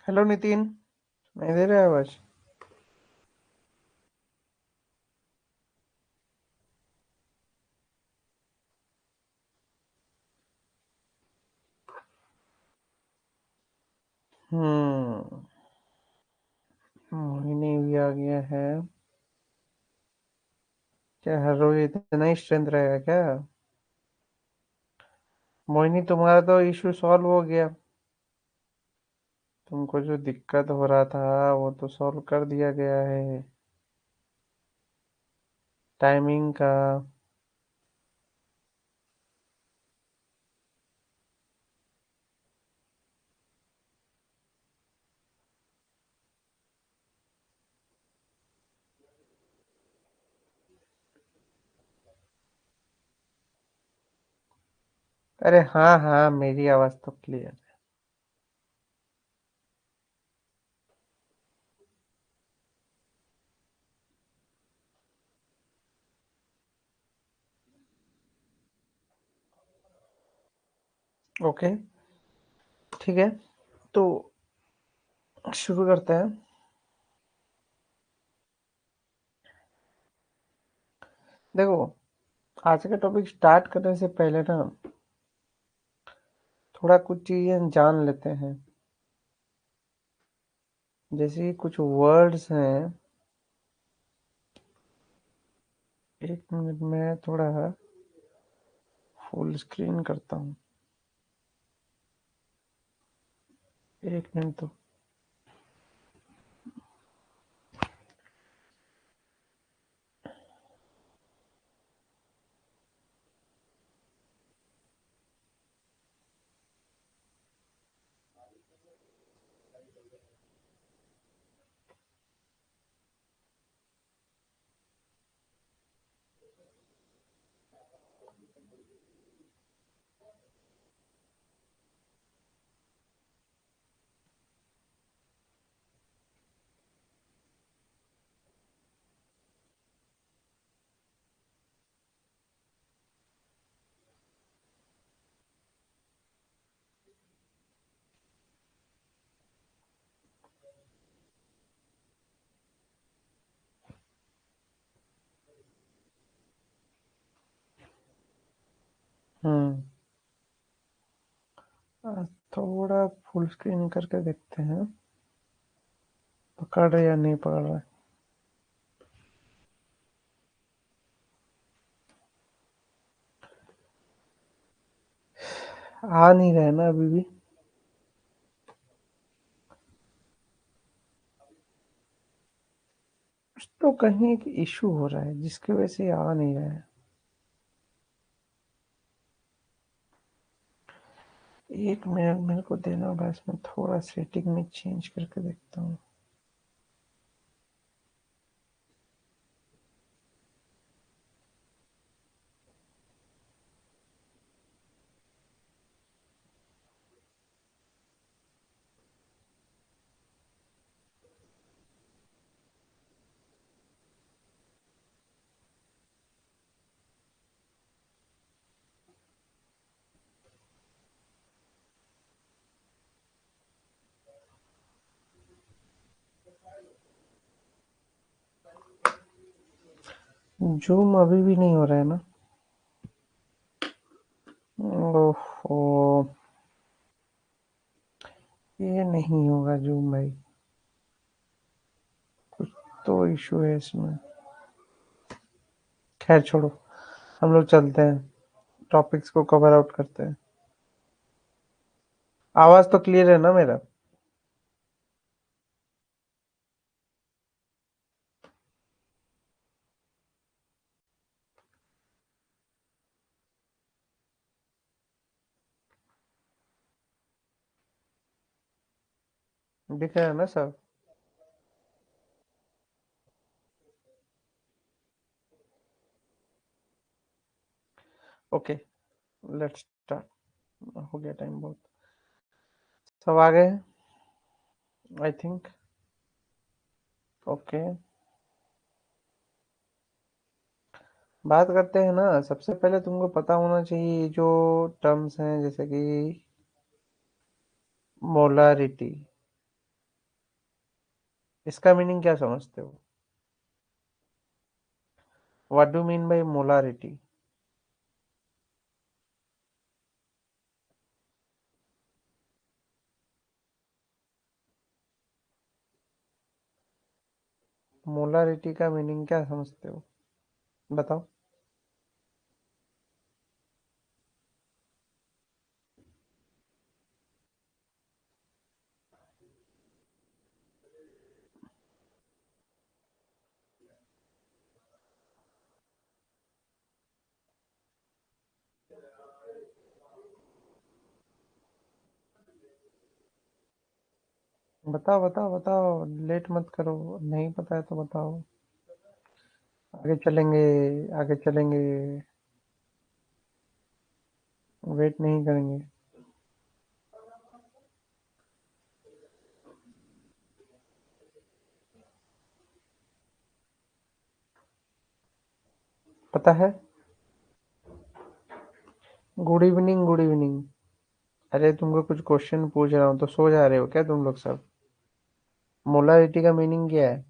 Hello Nitin. नहीं दे रहा है आवाज। हम्म। मोहिनी भी आ गया है। क्या हर रोज इतना ही स्ट्रेंथ रहेगा क्या? मोहिनी, तुम्हारा तो इशू सॉल्व हो गया। तुमको जो दिक्कत हो रहा था वो तो सॉल्व कर दिया गया है। टाइमिंग का। अरे हाँ हाँ, मेरी आवाज तो क्लियर। ओके। ठीक है। तो शुरू करते हैं। देखो, आज का टॉपिक स्टार्ट करने से पहले ना थोड़ा कुछ चीजें जान लेते हैं। जैसे कि कुछ वर्ड्स हैं। एक मिनट में थोड़ा फुल स्क्रीन करता हूँ। एक मिनट तो। हम्म। थोड़ा फुल स्क्रीन करके देखते हैं पकड़ रहा या नहीं पकड़ रहा है। आ नहीं रहा है ना अभी भी। कुछ तो कहीं एक इशू हो रहा है जिसकी वजह से आ नहीं रहा है। एक मिनट मेरे को देना, बस मैं थोड़ा सेटिंग में चेंज करके देखता हूँ। जूम अभी भी नहीं हो रहा है ना? ओहो। ये नहीं होगा जूम भाई। तो इशू है इसमें। खैर छोड़ो। हम लोग चलते हैं। टॉपिक्स को कवर आउट करते हैं। आवाज तो क्लियर है ना मेरा? दिख रहा है ना सब? ओके। Let's start. हो गया टाइम बहुत। सब आ गए हैं आई थिंक। ओके। बात करते हैं ना। सबसे पहले तुमको पता होना चाहिए जो टर्म्स हैं, जैसे कि मोलारिटी। इसका मीनिंग क्या समझते हो? What do mean by molarity? Molarity का मीनिंग क्या समझते हो? बताओ। बताओ बताओ बताओ, लेट मत करो। नहीं पता है तो बताओ। आगे चलेंगे। आगे चलेंगे। वेट नहीं करेंगे। पता है। Good evening, good evening. अरे तुमको कुछ क्वेश्चन पूछ रहा हूँ तो सो जा रहे हो क्या तुम लोग सब? मोलारिटी का मीनिंग क्या है?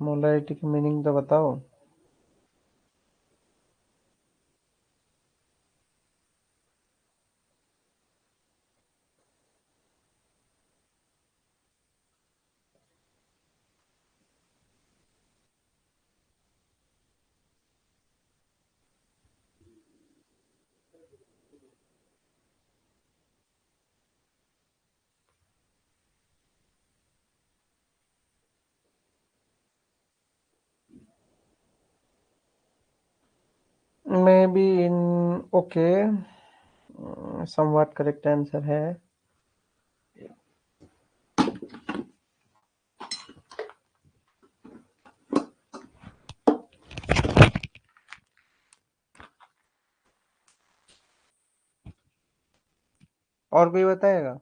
मोलारिटी की मीनिंग तो बताओ। May be in. Okay. Somewhat correct answer है। और कोई बताएगा?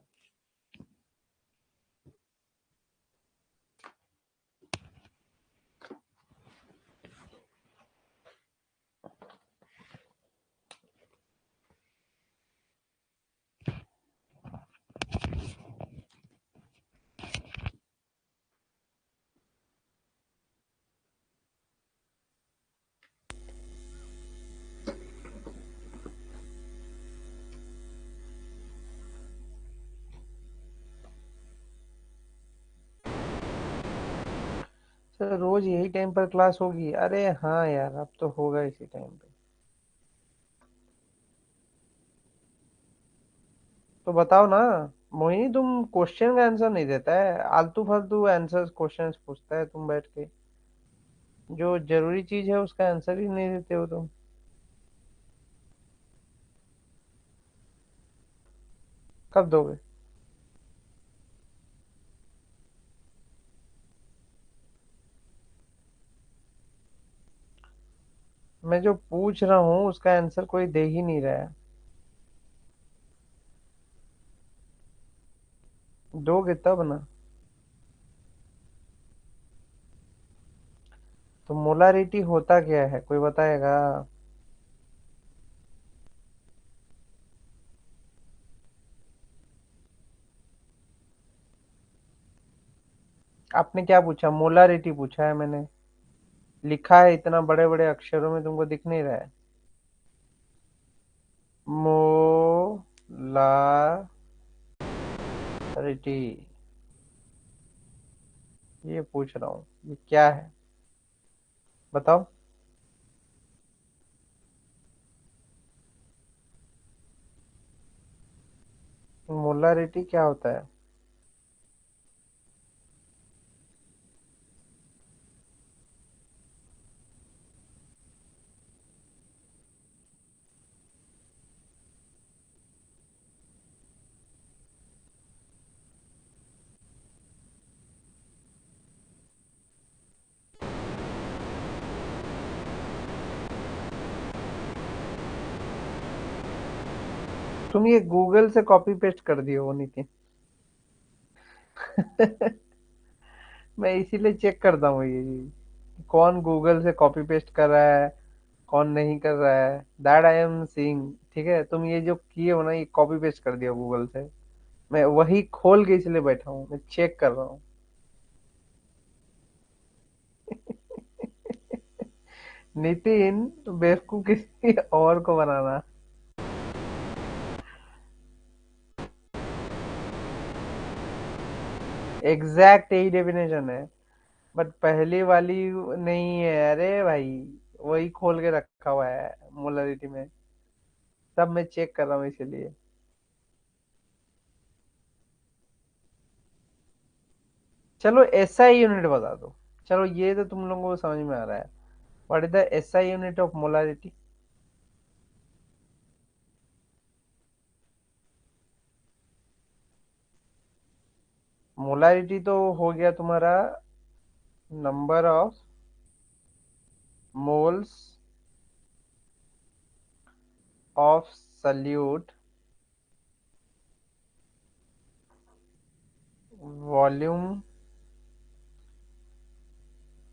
सर रोज यही टाइम पर क्लास होगी? अरे हाँ यार, अब तो होगा इसी टाइम पे। तो बताओ ना। मोहिनी, तुम क्वेश्चन का आंसर नहीं देता है, आलतू फालतू आंसर क्वेश्चंस पूछता है तुम बैठ के। जो जरूरी चीज है उसका आंसर ही नहीं देते हो तुम। कब दोगे? मैं जो पूछ रहा हूँ उसका आंसर कोई दे ही नहीं रहा है। दोगे तब ना। तो मोलारिटी होता क्या है, कोई बताएगा? आपने क्या पूछा? मोलारिटी पूछा है मैंने। लिखा है इतना बड़े बड़े अक्षरों में, तुमको दिख नहीं रहा है? मोलारिटी। ये पूछ रहा हूँ, ये क्या है? बताओ। मोलारिटी क्या होता है? तुम ये गूगल से कॉपी पेस्ट कर दिए हो नितिन। मैं इसीलिए चेक करता हूँ ये चीज, कौन गूगल से कॉपी पेस्ट कर रहा है, कौन नहीं कर रहा है, दैट आई एम सीइंग। ठीक है, तुम ये जो किए हो ना, ये कॉपी पेस्ट कर दिया गूगल से। मैं वही खोल के इसलिए बैठा हूँ, मैं चेक कर रहा हूँ। नितिन, बेवकूफ किसी और को बनाना। एग्जैक्ट यही डेफिनेशन है, बट पहली वाली नहीं है। अरे भाई, वही खोल के रखा हुआ है मोलरिटी में। सब मैं चेक कर रहा हूँ इसीलिए। चलो एसआई यूनिट बता दो। चलो ये तो तुम लोगों को समझ में आ रहा है। What is the SI unit of molarity? Molarity तो हो गया तुम्हारा number of moles of solute volume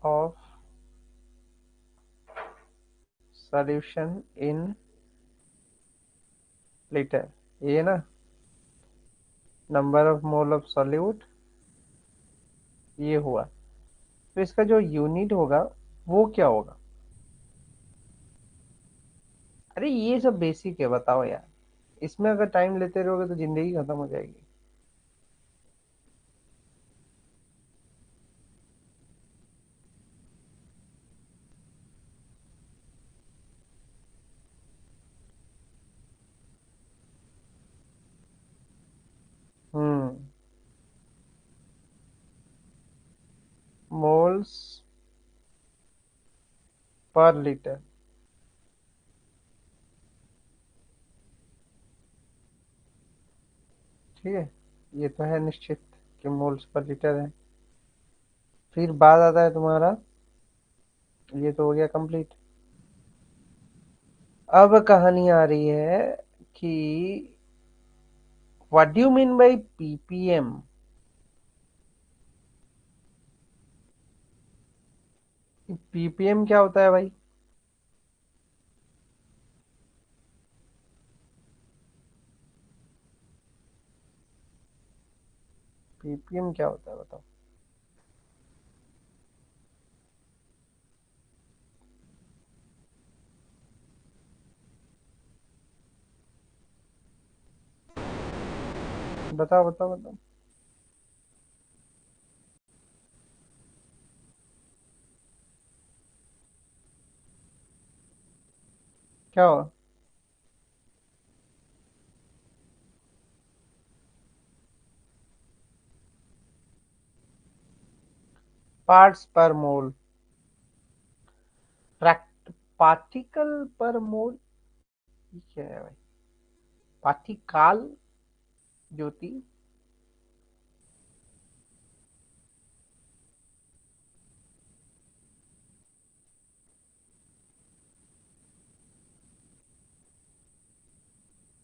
of solution in litre, ये ना, number of mole of solute, ये हुआ। तो इसका जो यूनिट होगा वो क्या होगा? अरे ये सब बेसिक है, बताओ यार। इसमें अगर टाइम लेते रहोगे तो जिंदगी खत्म हो जाएगी। हम्म। Moles per litre. ठीक है, ये तो है निश्चित कि मोल्स पर लीटर है। फिर बाद आता है तुम्हारा, ये तो हो गया कंप्लीट। अब कहानी आ रही है कि what do you mean by ppm? Ppm क्या होता है भाई? पीपीएम क्या होता है बताओ। बताओ बताओ बताओ। क्या हो? पार्ट्स पर मोल। पार्टिकल पर मोल, ये क्या है भाई? पार्टिकाल, ज्योति।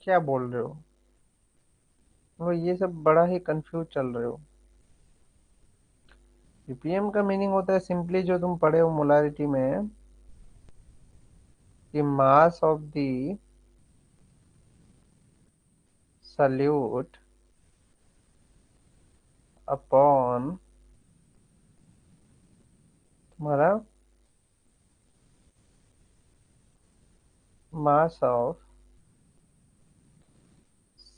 क्या बोल रहे हो? वो ये सब बड़ा ही कंफ्यूज चल रहे हो। पीपीएम का मीनिंग होता है सिंपली, जो तुम पढ़े हो मोलारिटी में, कि mass of the solute upon तुम्हारा mass of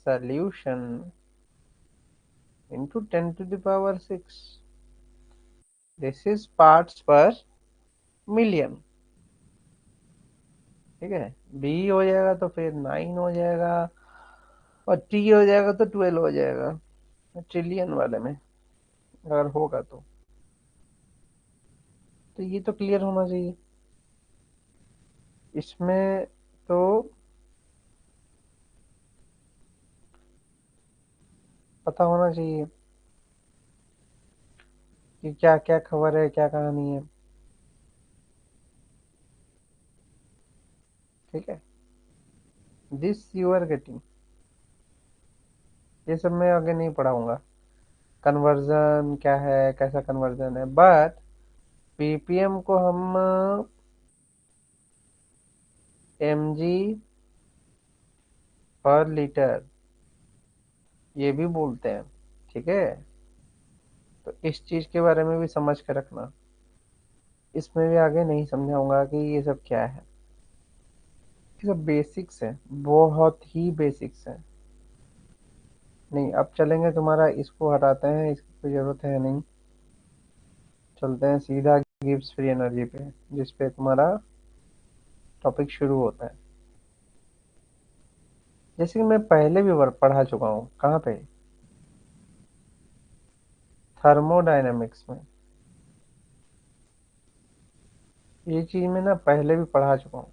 solution into 10⁻⁶। This is parts per million. ठीक है, बी हो जाएगा तो फिर 9 हो जाएगा, और टी हो जाएगा तो 12 हो जाएगा, ट्रिलियन वाले में अगर होगा तो ये तो क्लियर होना चाहिए इसमें। तो पता होना चाहिए कि क्या क्या खबर है, क्या कहानी है। ठीक है, दिस यू आर गेटिंग। ये सब मैं आगे नहीं पढ़ाऊंगा। कन्वर्जन क्या है, कैसा कन्वर्जन है, बट पीपीएम को हम एमजी पर लीटर ये भी बोलते हैं। ठीक है, तो इस चीज के बारे में भी समझ के रखना। इसमें भी आगे नहीं समझाऊंगा कि ये सब क्या है। ये सब बेसिक्स है, बहुत ही बेसिक्स है। नहीं, अब चलेंगे, तुम्हारा इसको हटाते हैं, इसकी कोई जरूरत है नहीं। चलते हैं सीधा गिब्स फ्री एनर्जी पे, जिस पे तुम्हारा टॉपिक शुरू होता है। जैसे कि मैं पहले भी पढ़ा चुका हूँ, कहाँ पे, थर्मोडायनेमिक्स में। ये चीज मैं ना पहले भी पढ़ा चुका हूँ।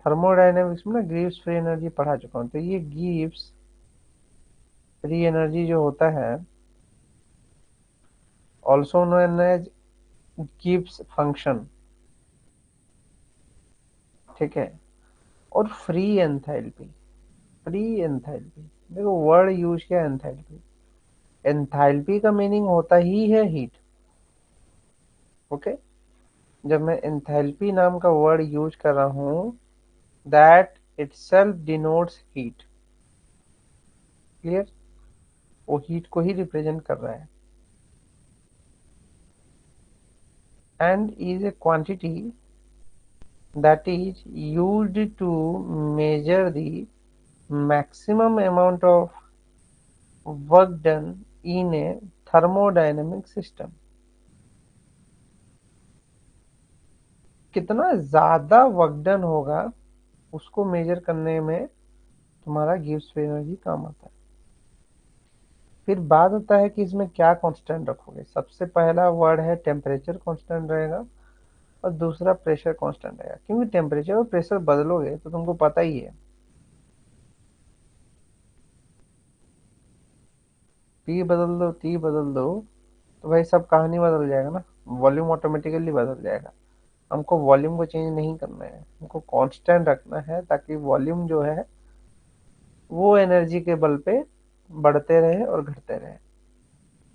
थर्मोडायनेमिक्स में ना गिब्स फ्री एनर्जी पढ़ा चुका हूँ। तो ये गिब्स फ्री एनर्जी जो होता है, also known as Gibbs function. ठीक है, और फ्री एंथैल्पी। फ्री एंथैल्पी, देखो वर्ड यूज किया एंथैल्पी। एंथैल्पी का मीनिंग होता ही है हीट। ओके, जब मैं एंथैल्पी नाम का वर्ड यूज कर रहा हूँ, that itself denotes heat. Clear, वो हीट को ही रिप्रेजेंट कर रहा है। And is a quantity that is used to measure the maximum amount of work done in a thermodynamic system। कितना ज्यादा वर्क डन होगा उसको मेजर करने में तुम्हारा गिब्स फ्री एनर्जी काम आता है। फिर बात आता है कि इसमें क्या कांस्टेंट रखोगे। सबसे पहला वर्ड है टेम्परेचर कांस्टेंट रहेगा, और दूसरा प्रेशर कांस्टेंट रहेगा। क्योंकि टेम्परेचर और प्रेशर बदलोगे तो तुमको पता ही है, पी बदल दो, टी बदल दो, तो भाई सब कहानी बदल जाएगा ना। वॉल्यूम ऑटोमेटिकली बदल जाएगा। हमको वॉल्यूम को चेंज नहीं करना है, हमको कांस्टेंट रखना है, ताकि वॉल्यूम जो है वो एनर्जी के बल पे बढ़ते रहे और घटते रहे।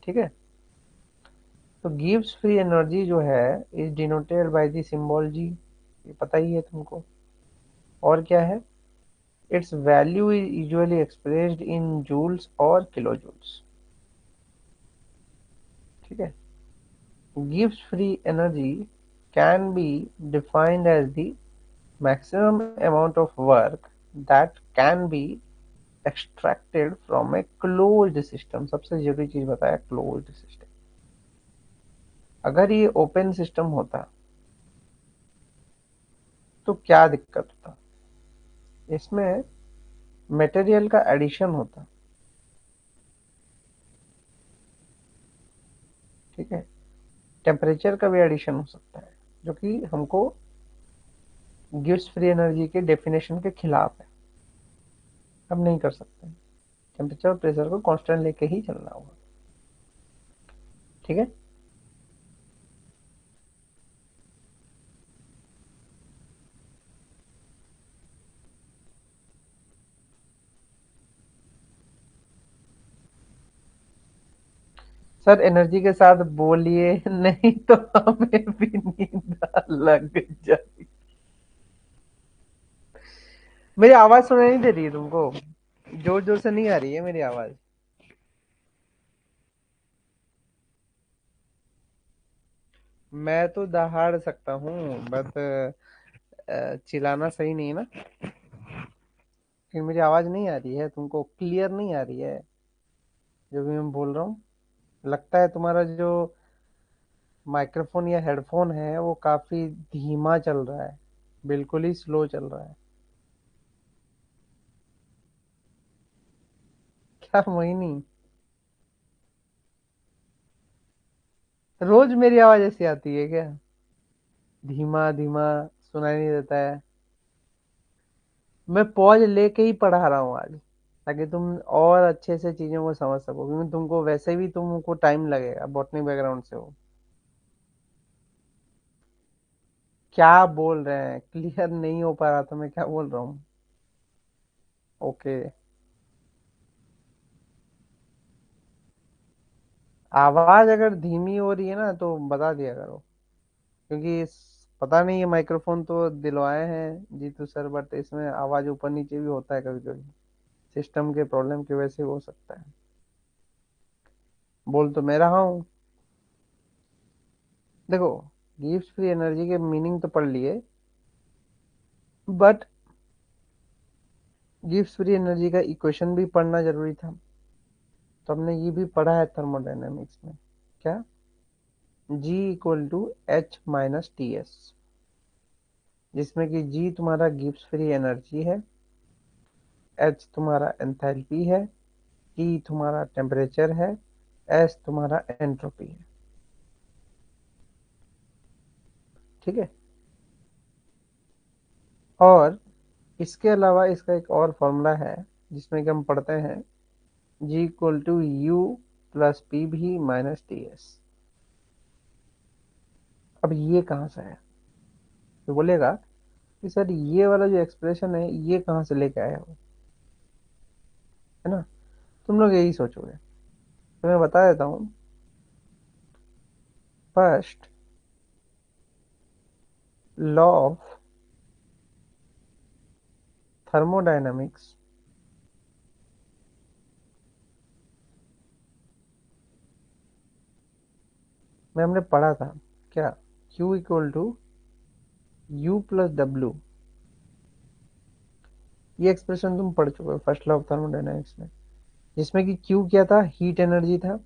ठीक है, तो गिव्स फ्री एनर्जी जो है is denoted by the symbol G. ये पता ही है तुमको। और क्या है, its value is usually expressed in joules और किलो जूल्स। ठीक है, gives free energy can be defined as the maximum amount of work that can be extracted from a closed system। सबसे जरूरी चीज बताया, क्लोज्ड सिस्टम। अगर ये open system होता तो क्या दिक्कत होता, इसमें मटेरियल का एडिशन होता। ठीक है, टेम्परेचर का भी एडिशन हो सकता है, जो कि हमको गिव्स फ्री एनर्जी के डेफिनेशन के खिलाफ है। हम नहीं कर सकते। टेम्परेचर और प्रेशर को कांस्टेंट लेके ही चलना होगा। ठीक है, सर एनर्जी के साथ बोलिए, नहीं तो हमें भी नींद लग जाए। मेरी आवाज सुनाई नहीं दे रही है तुमको? जोर जोर से नहीं आ रही है मेरी आवाज? मैं तो दहाड़ सकता हूँ, बट चिल्लाना सही नहीं है ना। फिर मेरी आवाज नहीं आ रही है तुमको, क्लियर नहीं आ रही है जो भी मैं बोल रहा हूँ? लगता है तुम्हारा जो माइक्रोफोन या हेडफोन है वो काफी धीमा चल रहा है, बिल्कुल ही स्लो चल रहा है। क्या मोहिनी, रोज मेरी आवाज ऐसी आती है क्या? धीमा धीमा सुनाई नहीं देता है? मैं पॉज लेके ही पढ़ा रहा हूँ आज, ताकि तुम और अच्छे से चीजों को समझ सको। क्योंकि तुमको वैसे भी तुमको टाइम लगेगा, बॉटनी बैकग्राउंड से हो। क्या बोल रहे हैं, क्लियर नहीं हो पा रहा तो मैं क्या बोल रहा हूँ? ओके, आवाज अगर धीमी हो रही है ना तो बता दिया करो, क्योंकि पता नहीं, ये माइक्रोफोन तो दिलवाए हैं जीतू सर, बट इसमें आवाज ऊपर नीचे भी होता है कभी कभी, सिस्टम के प्रॉब्लम की वजह से हो सकता है। बोल तो मैं रहा हूँ। देखो, गिव्स फ्री एनर्जी के मीनिंग तो पढ़ लिए, बट गिव्स फ्री एनर्जी का इक्वेशन भी पढ़ना जरूरी था। तो हमने ये भी पढ़ा है थर्मोडायनेमिक्स में। क्या? G equal to H minus T S, जिसमें कि जी तुम्हारा गिब्स फ्री एनर्जी है, एच तुम्हारा एंथैल्पी है, टी तुम्हारा टेम्परेचर है, एस तुम्हारा एंट्रोपी है। ठीक है। और इसके अलावा इसका एक और फॉर्मूला है, जिसमें कि हम पढ़ते हैं G equal to U plus P V minus T S. अब ये कहाँ से है? तो बोलेगा कि सर ये वाला जो एक्सप्रेशन है ये कहाँ से लेके आए हो, है ना? तुम लोग यही सोचोगे, तो मैं बता देता हूँ। फर्स्ट लॉ ऑफ थर्मोडायनामिक्स में हमने पढ़ा था क्या, Q equal to U plus W. ये एक्सप्रेशन तुम पढ़ चुके हो फर्स्ट लॉ ऑफ थर्मोडायनामिक्स में, जिसमें कि Q क्या था, हीट एनर्जी था।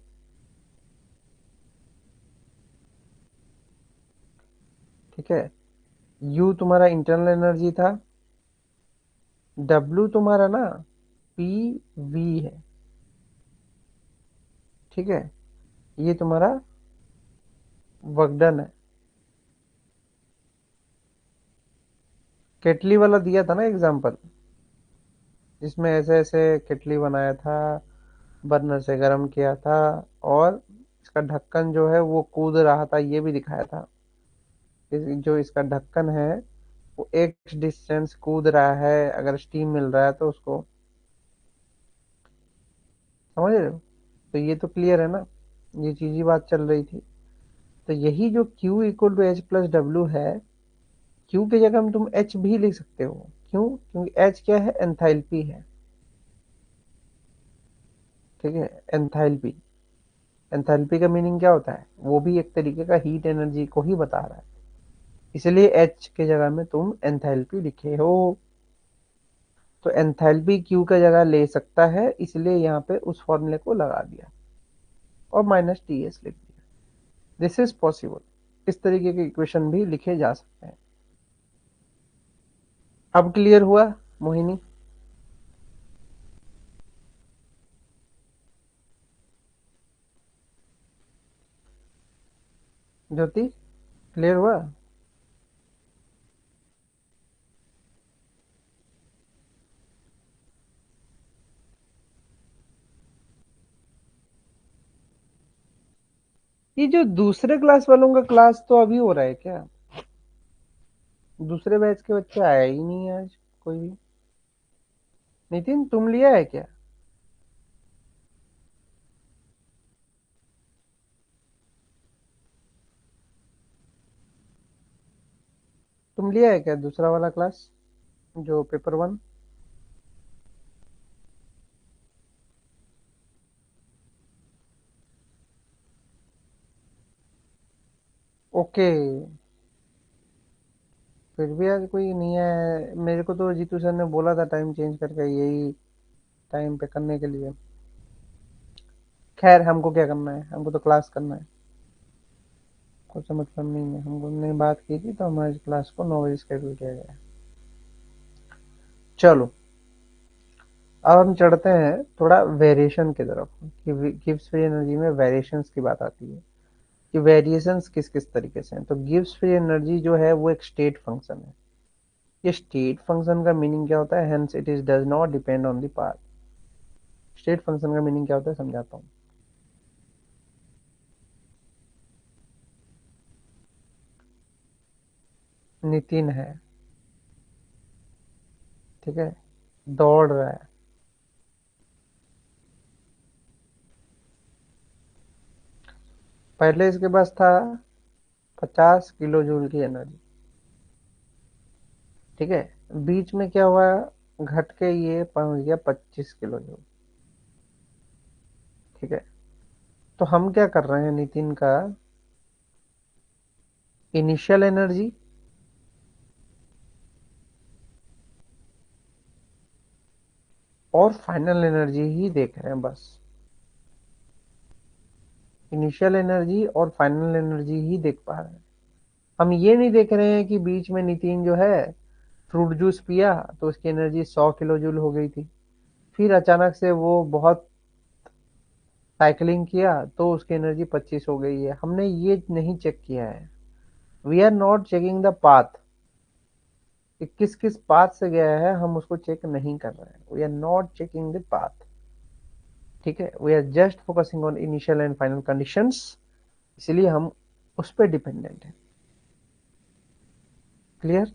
ठीक है। U तुम्हारा इंटरनल एनर्जी था। W तुम्हारा ना पी वी है। ठीक है। ये तुम्हारा वर्क डन है। केटली वाला दिया था ना एग्जाम्पल, जिसमें ऐसे ऐसे केटली बनाया था, बर्नर से गर्म किया था, और इसका ढक्कन जो है वो कूद रहा था, ये भी दिखाया था। जो इसका ढक्कन है वो एक डिस्टेंस कूद रहा है, अगर स्टीम मिल रहा है तो उसको, समझ रहे हो? तो ये तो क्लियर है ना, ये चीज ही बात चल रही थी। तो यही जो Q equal to H plus W है, Q की जगह में तुम H भी लिख सकते हो। क्यों? क्योंकि H क्या है, एंथैल्पी है। ठीक है। एंथैल्पी, एंथैल्पी का मीनिंग क्या होता है, वो भी एक तरीके का हीट एनर्जी को ही बता रहा है। इसलिए H के जगह में तुम एंथैल्पी लिखे हो। तो एंथैल्पी Q का जगह ले सकता है, इसलिए यहाँ पे उस फॉर्मूले को लगा दिया और माइनस टी एस लिख दिया। This is possible. इस तरीके के इक्वेशन भी लिखे जा सकते हैं। अब क्लियर हुआ मोहिनी? ज्योति, क्लियर हुआ? ये जो दूसरे क्लास वालों का क्लास तो अभी हो रहा है क्या? दूसरे बैच के बच्चे आया ही नहीं है आज कोई भी। नितिन, तुम लिया है क्या? तुम लिया है क्या दूसरा वाला क्लास, जो पेपर वन? ओके। फिर भी आज कोई नहीं है, मेरे को तो जीतू सर ने बोला था टाइम चेंज करके यही टाइम पे करने के लिए। खैर, हमको क्या करना है, हमको तो क्लास करना है, कुछ मतलब नहीं है। हमको ने बात की थी तो हमारी क्लास को 9 बजे शेड्यूल किया गया है। चलो, अब हम चढ़ते हैं थोड़ा वेरिएशन की तरफ, कि गिब्स फ्री एनर्जी में वेरिएशंस की बात आती है, कि वेरिएशंस किस किस तरीके से हैं। तो गिब्स फ्री एनर्जी जो है वो एक स्टेट फंक्शन है। ये स्टेट फंक्शन का मीनिंग क्या होता है, hence it is does not depend on the path. State function का मीनिंग क्या होता है समझाता हूँ। नितिन है, ठीक है, दौड़ रहा है, पहले इसके पास था 50 किलो जूल की एनर्जी। ठीक है, बीच में क्या हुआ, घट के ये पहुंच गया 25 किलो जूल। ठीक है, तो हम क्या कर रहे हैं नितिन का, इनिशियल एनर्जी और फाइनल एनर्जी ही देख रहे हैं बस। इनिशियल एनर्जी और फाइनल एनर्जी ही देख पा रहे हैं। हम ये नहीं देख रहे हैं कि बीच में नितिन जो है फ्रूट जूस पिया तो उसकी एनर्जी 100 किलो जूल हो गई थी, फिर अचानक से वो बहुत साइकिलिंग किया तो उसकी एनर्जी 25 हो गई है। हमने ये नहीं चेक किया है। We are not checking the path, कि किस किस पाथ से गया है हम उसको चेक नहीं कर रहे हैं। We are not checking the path. ठीक है, we are just focusing on initial and final conditions, इसलिए हम उस पर डिपेंडेंट है। क्लियर?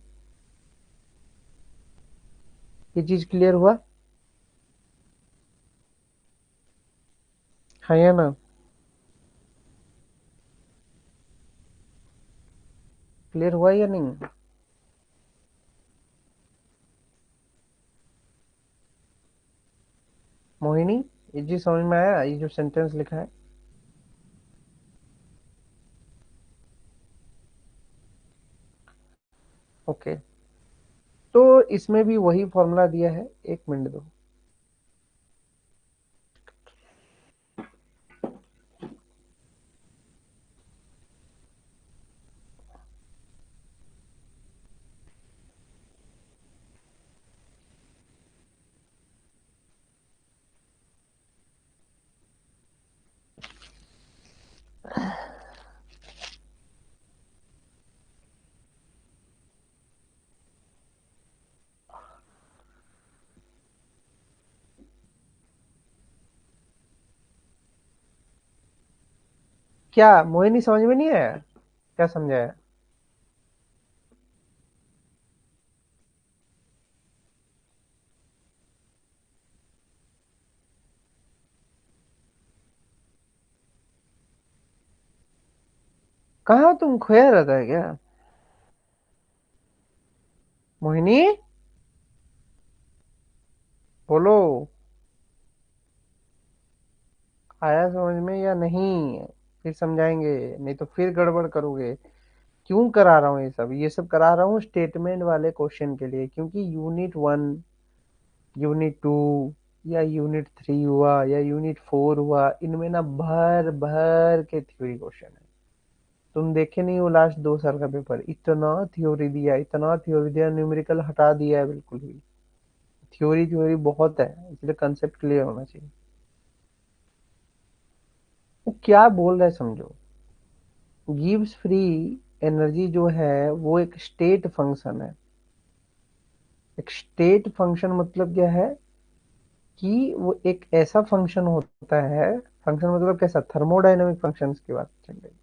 ये चीज क्लियर हुआ? हाँ या ना? क्लियर हुआ या नहीं? मोहिनी, ये चीज समझ में आया, ये जो सेंटेंस लिखा है? ओके, तो इसमें भी वही फॉर्मूला दिया है, 1 मिनट दो। क्या मोहिनी समझ में नहीं आया? क्या समझाया? कहाँ तुम खोया रहता है क्या? मोहिनी, बोलो, आया समझ में या नहीं? फिर समझाएंगे, नहीं तो फिर गड़बड़ करोगे। क्यों करा रहा हूँ ये सब करा रहा हूँ स्टेटमेंट वाले क्वेश्चन के लिए, क्योंकि यूनिट 1, यूनिट 2 या यूनिट 3 हुआ या यूनिट 4 हुआ, इनमें ना भर भर के थ्योरी क्वेश्चन है। तुम देखे नहीं हो लास्ट 2 साल का पेपर, इतना थ्योरी दिया, इतना थ्योरी दिया, न्यूमेरिकल हटा दिया है बिल्कुल भी। थ्योरी थ्योरी बहुत है, इसलिए कंसेप्ट क्लियर होना चाहिए। वो क्या बोल रहा है समझो। गिव्स फ्री एनर्जी जो है वो एक स्टेट फंक्शन है। एक स्टेट फंक्शन मतलब क्या है, कि वो एक ऐसा फंक्शन होता है। फंक्शन मतलब कैसा, थर्मोडायनेमिक फंक्शंस की बात चल रही है,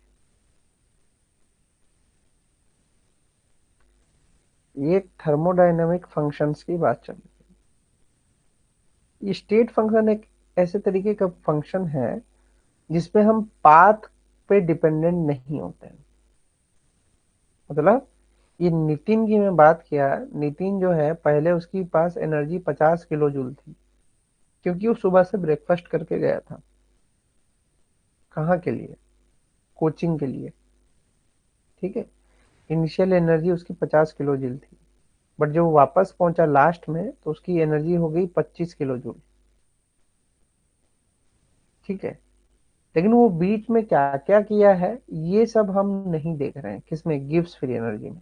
ये थर्मोडायनेमिक फंक्शंस की बात चल रही है। ये स्टेट फंक्शन एक ऐसे तरीके का फंक्शन है जिसपे हम पाथ पे डिपेंडेंट नहीं होते हैं। मतलब ये नितिन की मैं बात किया, नितिन जो है पहले उसकी पास एनर्जी 50 किलो जूल थी, क्योंकि वो सुबह से ब्रेकफास्ट करके गया था। कहाँ के लिए? कोचिंग के लिए। ठीक है, इनिशियल एनर्जी उसकी 50 किलो जूल थी, बट जब वो वापस पहुंचा लास्ट में तो उसकी एनर्जी हो गई 25 किलो जूल। ठीक है, लेकिन वो बीच में क्या क्या किया है ये सब हम नहीं देख रहे हैं, किसमें, गिब्स फ्री एनर्जी में।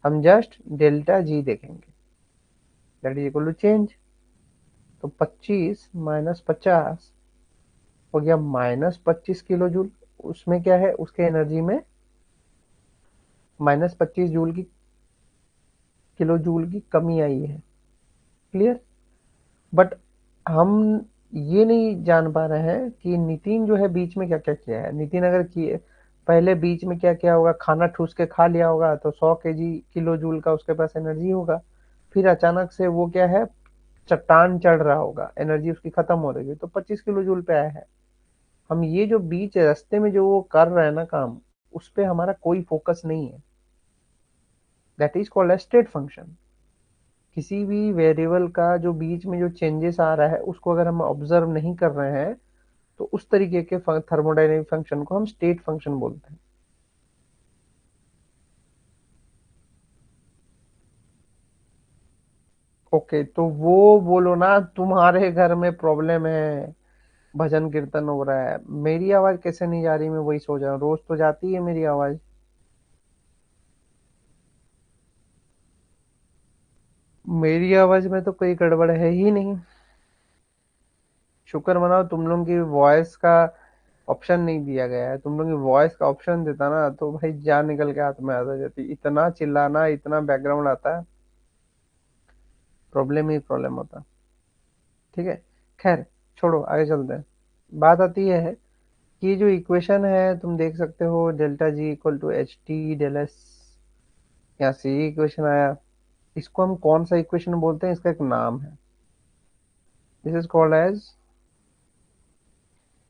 हम जस्ट डेल्टा जी देखेंगे, that is equal to change. तो 25 - 50 हो गया -25 किलो जूल। उसमें क्या है, उसके एनर्जी में -25 जूल की, किलो जूल की कमी आई है। क्लियर? बट हम ये नहीं जान पा रहे हैं कि नितिन जो है बीच में क्या क्या किया है। नितिन अगर किए पहले बीच में क्या क्या होगा, खाना ठूस के खा लिया होगा तो 100 किलो जूल का उसके पास एनर्जी होगा। फिर अचानक से वो क्या है, चट्टान चढ़ रहा होगा, एनर्जी उसकी खत्म हो रही है तो 25 किलो जूल पे आया है। हम ये जो बीच रास्ते में जो वो कर रहे हैं ना काम, उस पे हमारा कोई फोकस नहीं है। That is called as state function. किसी भी वेरिएबल का जो बीच में जो चेंजेस आ रहा है उसको अगर हम ऑब्जर्व नहीं कर रहे हैं, तो उस तरीके के थर्मोडायनेमिक फंक्शन को हम स्टेट फंक्शन बोलते हैं। ओके, तो वो बोलो ना, तुम्हारे घर में प्रॉब्लम है, भजन कीर्तन हो रहा है, मेरी आवाज कैसे नहीं जा रही, मैं वही सोच रहा हूँ। रोज तो जाती है मेरी आवाज। मेरी आवाज में तो कोई गड़बड़ है ही नहीं। शुक्र मनाओ तुम लोगों की वॉइस का ऑप्शन नहीं दिया गया है। तुम लोग की वॉइस का ऑप्शन देता ना तो भाई जान निकल के हाथ में आ जाती। इतना चिल्लाना, इतना बैकग्राउंड आता है, प्रॉब्लम ही प्रॉब्लम होता। ठीक है, खैर छोड़ो, आगे चलते हैं। बात आती है कि ये जो इक्वेशन है तुम देख सकते हो, delta G equal to H T del S, यहाँ से ये इक्वेशन आया। इसको हम कौन सा इक्वेशन बोलते हैं, इसका एक नाम है। This is called as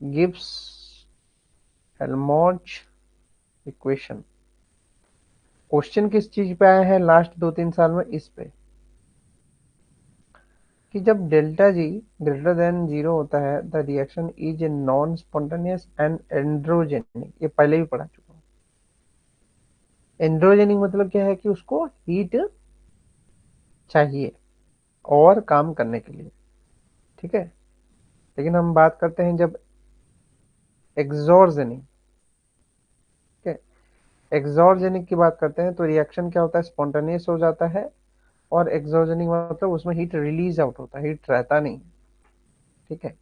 Gibbs Helmholtz equation. Question किस चीज पे आए हैं लास्ट 2-3 साल में, इस पे, कि जब delta G greater than zero होता है, the reaction is a non spontaneous and androgenic. ये पहले भी पढ़ा चुका हूँ। एंड्रोजेनिक मतलब क्या है कि उसको हीट चाहिए और काम करने के लिए। ठीक है, लेकिन हम बात करते हैं जब एक्सोर्जेनिक। ठीक है, एक्सोर्जेनिक की बात करते हैं तो रिएक्शन क्या होता है, स्पॉन्टेनियस हो जाता है। और एक्सोर्जेनिक मतलब उसमें हीट रिलीज आउट होता है, हीट रहता नहीं। ठीक है,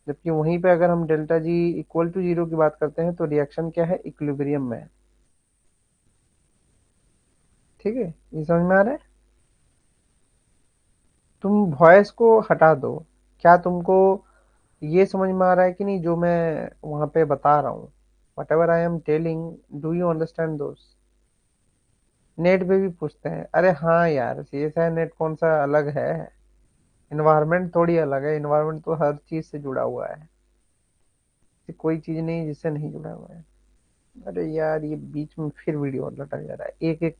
जबकि वहीं पे अगर हम delta G equal to zero की बात करते हैं तो रिएक्शन क्या है, इक्विलिब्रियम में है। ठीक है, ये समझ में आ रहा है। तुम वॉइस को हटा दो, क्या तुमको ये समझ में आ रहा है कि नहीं जो मैं वहां पे बता रहा हूँ, what ever I am telling, do you understand दोस्त। नेट पे भी पूछते हैं, अरे हाँ यार, सी एस आई नेट कौन सा अलग है, इन्वायरमेंट थोड़ी अलग है। इन्वायरमेंट तो हर चीज से जुड़ा हुआ है, कोई चीज नहीं जिससे नहीं जुड़ा हुआ है। अरे यार, ये बीच में फिर वीडियो लटक जा रहा है। एक एक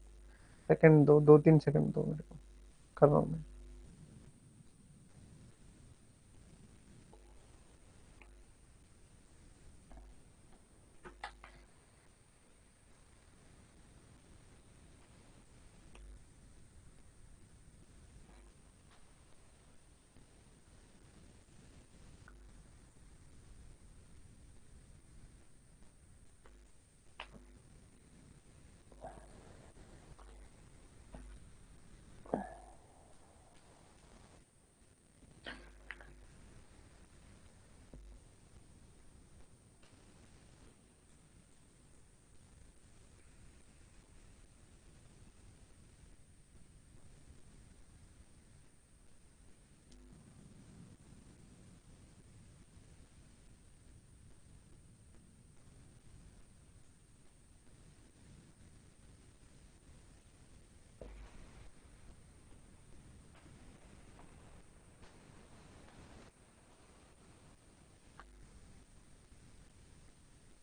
सेकंड दो, 2-3 सेकंड दो मेरे को, कर रहा हूँ मैं।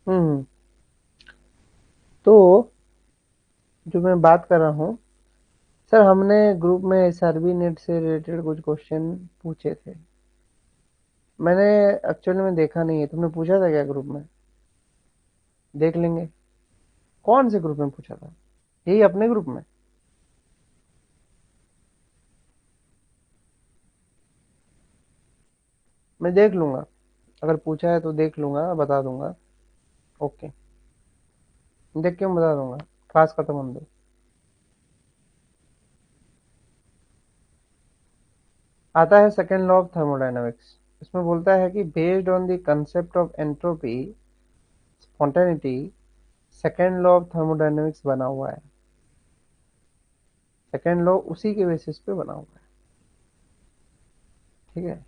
हम्म। तो जो मैं बात कर रहा हूँ, सर हमने ग्रुप में एसआरबी नेट से रिलेटेड कुछ क्वेश्चन पूछे थे। मैंने एक्चुअली में देखा नहीं है, तुमने पूछा था क्या ग्रुप में? देख लेंगे। कौन से ग्रुप में पूछा था? यही अपने ग्रुप में? मैं देख लूंगा, अगर पूछा है तो देख लूंगा, बता दूंगा। ओके, देख के मैं बता दूंगा। क्लास खत्म होने दो। आता है सेकेंड लॉ ऑफ थर्मोडायनामिक्स। इसमें बोलता है कि based on the concept of entropy spontaneity, second law of thermodynamics बना हुआ है। सेकेंड लॉ उसी के बेसिस पे बना हुआ है। ठीक है,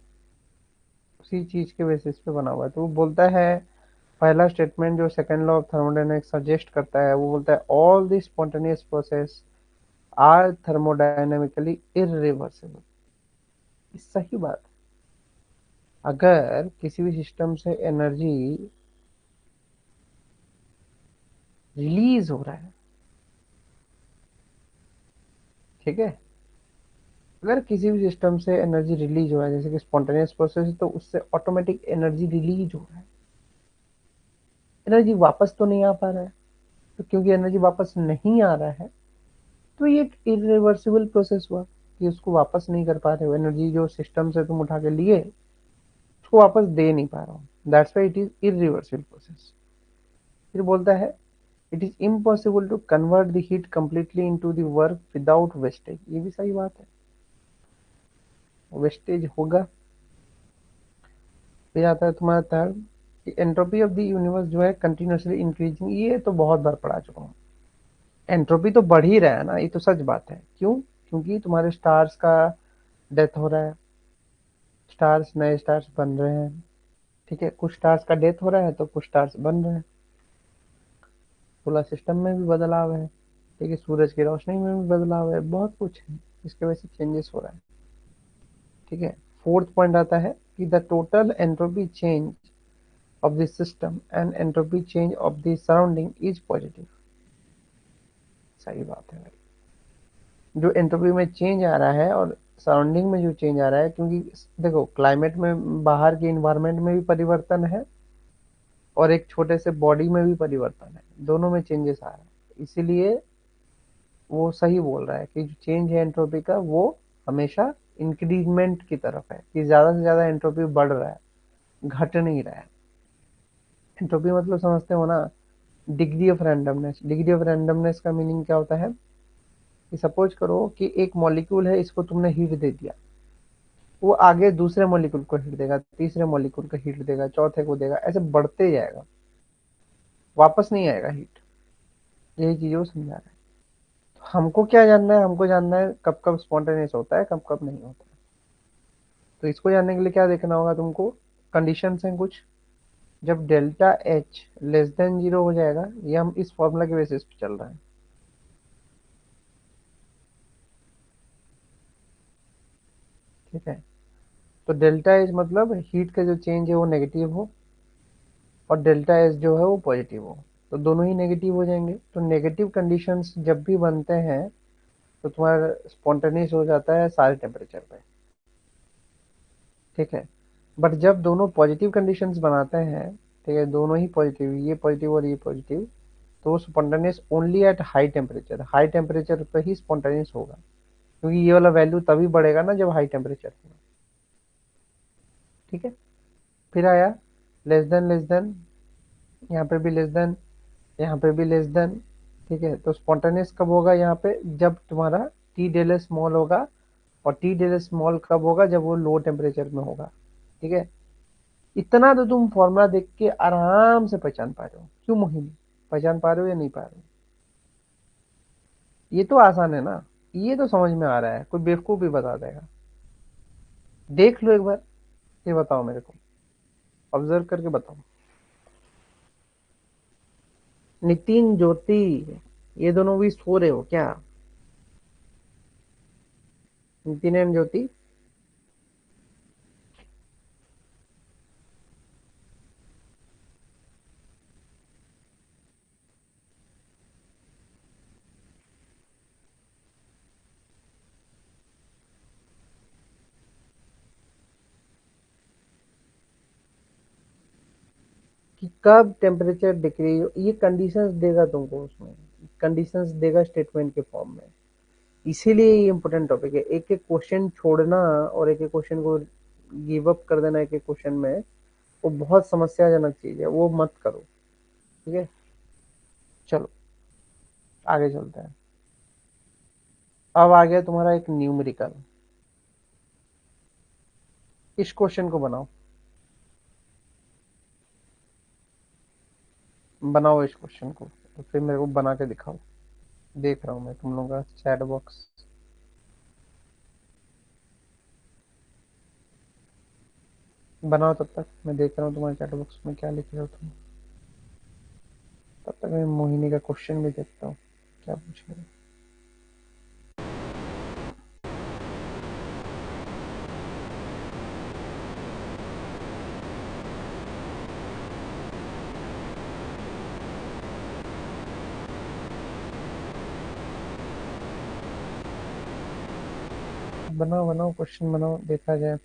उसी चीज के बेसिस पे बना हुआ है। तो वो बोलता है, पहला स्टेटमेंट जो second law of thermodynamics suggest करता है, वो बोलता है all the spontaneous process are thermodynamically irreversible. सही बात है। अगर किसी भी सिस्टम से एनर्जी रिलीज हो रहा है, ठीक है, अगर किसी भी सिस्टम से एनर्जी रिलीज हो रहा है जैसे कि स्पॉन्टेनियस प्रोसेस है, तो उससे ऑटोमेटिक एनर्जी रिलीज हो रहा है, एनर्जी वापस तो नहीं आ पा रहा है। तो क्योंकि एनर्जी वापस नहीं आ रहा है, तो ये एक इरिवर्सिबल प्रोसेस हुआ कि उसको वापस नहीं कर पा रहे हो, एनर्जी जो सिस्टम से तुम उठा के लिए उसको वापस दे नहीं पा रहा हूँ, that's why it is irreversible process. फिर बोलता है it is impossible to convert the heat completely into the work without wastage. ये भी सही बात है, वेस्टेज होगा। फिर आता है तुम्हारा थर्ड कि एंट्रोपी ऑफ द यूनिवर्स जो है कंटिन्यूसली इंक्रीजिंग। ये तो बहुत बार पढ़ा चुका हूँ। एंट्रोपी तो बढ़ ही रहा है ना, ये तो सच बात है। क्यों? क्योंकि तुम्हारे स्टार्स का डेथ हो रहा है, स्टार्स नए स्टार्स बन रहे हैं, ठीक है, कुछ स्टार्स का डेथ हो रहा है तो कुछ स्टार्स बन रहे हैं, सोलर सिस्टम में भी बदलाव है, ठीक है, सूरज की रोशनी में भी बदलाव है, बहुत कुछ है, इसके वजह से चेंजेस हो रहा है, ठीक है। फोर्थ पॉइंट आता है कि the total entropy change of the system and entropy change of the surrounding is positive. सही बात है भाई। जो एंट्रोपी में चेंज आ रहा है और सराउंडिंग में जो चेंज आ रहा है, क्योंकि देखो क्लाइमेट में बाहर के इन्वायरमेंट में भी परिवर्तन है और एक छोटे से बॉडी में भी परिवर्तन है, दोनों में चेंजेस आ रहा है। इसीलिए वो सही बोल रहा है कि जो चेंज है एंट्रोपी का वो हमेशा इंक्रीजमेंट की तरफ है, कि ज्यादा से ज्यादा एंट्रोपी बढ़ रहा है, घट नहीं रहा है। एंट्रोपी मतलब समझते हो ना, degree of randomness. Degree of randomness का मीनिंग क्या होता है कि सपोज करो कि एक मॉलिक्यूल है, इसको तुमने हीट दे दिया, वो आगे दूसरे मॉलिक्यूल को हीट देगा, तीसरे मॉलिक्यूल को हीट देगा, चौथे को देगा, ऐसे बढ़ते जाएगा, वापस नहीं आएगा हीट। यही चीज वो समझा रहा है। तो हमको क्या जानना है? हमको जानना है कब कब स्पॉन्टेनियस होता है, कब कब नहीं होता है। तो इसको जानने के लिए क्या देखना होगा तुमको? कंडीशंस हैं कुछ। जब delta H less than zero हो जाएगा, ये हम इस फॉर्मूला के बेसिस पे चल रहे हैं, ठीक है। तो डेल्टा एच मतलब हीट का जो चेंज है वो नेगेटिव हो, और डेल्टा एस जो है वो पॉजिटिव हो। तो दोनों ही नेगेटिव हो जाएंगे। तो नेगेटिव कंडीशंस जब भी बनते हैं तो तुम्हारा स्पॉन्टेनियस हो जाता है सारे टेम्परेचर पे, ठीक है। बट जब दोनों पॉजिटिव कंडीशंस बनाते हैं, ठीक है, दोनों ही पॉजिटिव, ये पॉजिटिव और ये पॉजिटिव, तो spontaneous only at high temperature, high temperature पे ही स्पॉन्टेनियस होगा। क्योंकि ये वाला वैल्यू तभी बढ़ेगा ना जब हाई टेम्परेचर होगा, ठीक है। फिर आया लेस देन, यहाँ पे भी लेस देन, यहाँ पे भी लेस देन, ठीक है। तो स्पॉन्टेनियस कब होगा यहाँ पे? जब तुम्हारा टी डेल स्मॉल होगा। और टी डेल स्मॉल कब होगा? जब वो लो टेम्परेचर में होगा, ठीक है। इतना तो तुम फॉर्मूला देख के आराम से पहचान पा रहे हो, क्यों मोहिनी? पहचान पा रहे हो या नहीं पा रहे हो? ये तो आसान है ना, ये तो समझ में आ रहा है, कोई बेवकूफ भी बता देगा। देख लो एक बार, ये बताओ मेरे को, ऑब्जर्व करके बताओ। नितिन, ज्योति, ये दोनों भी सो रहे हो क्या? नितिन एंड ज्योति, कि कब टेम्परेचर डिक्रीज, ये कंडीशंस देगा तुमको, उसमें कंडीशंस देगा स्टेटमेंट के फॉर्म में। इसीलिए ये इंपॉर्टेंट टॉपिक है। एक एक क्वेश्चन छोड़ना और एक एक क्वेश्चन को गिव अप कर देना एक एक क्वेश्चन में, वो बहुत समस्याजनक चीज है, वो मत करो, ठीक है। चलो आगे चलते हैं। अब आ गया तुम्हारा एक न्यूमेरिकल। इस क्वेश्चन को बनाओ, बनाओ इस क्वेश्चन को, तो फिर मेरे को बना के दिखाओ। देख रहा हूँ मैं तुम लोगों का चैट बॉक्स। बनाओ, तब तक मैं देख रहा हूँ तुम्हारे चैट बॉक्स में क्या लिख रहे हो तुम। तब तक मैं मोहिनी का क्वेश्चन भी देखता हूँ, क्या पूछ रहे हो। बनाओ बनाओ, क्वेश्चन बनाओ, देखा जाए।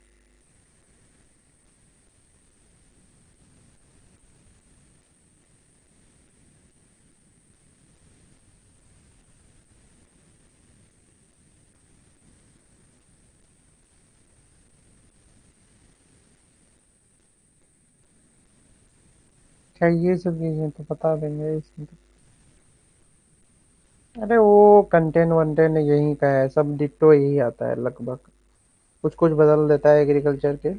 क्या ये सब चीजें तो बता देंगे इसमें तो। अरे वो कंटेंट वंटेंट यही का है, सब डिट्टो यही आता है लगभग। कुछ कुछ बदल देता है एग्रीकल्चर के।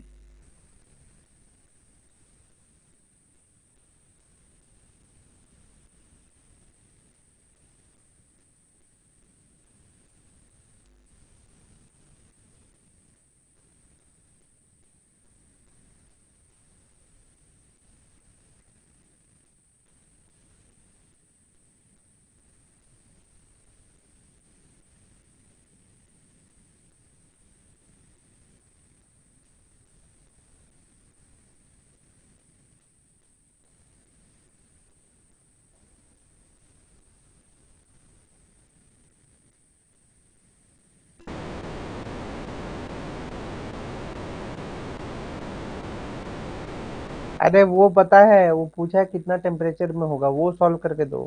अरे वो पता है, वो पूछा है कितना टेम्परेचर में होगा, वो सॉल्व करके दो।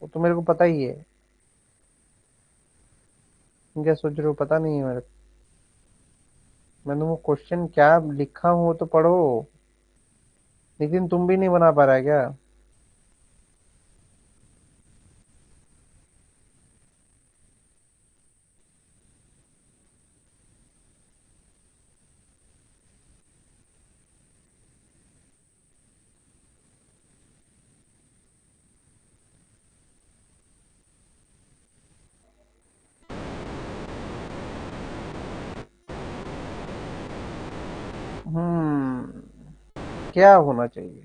वो तो मेरे को पता ही है। तुम क्या सोच रहे हो पता नहीं है मेरे को? मैंने वो क्वेश्चन क्या लिखा हूँ वो तो पढ़ो। लेकिन तुम भी नहीं बना पा रहा है क्या? क्या होना चाहिए?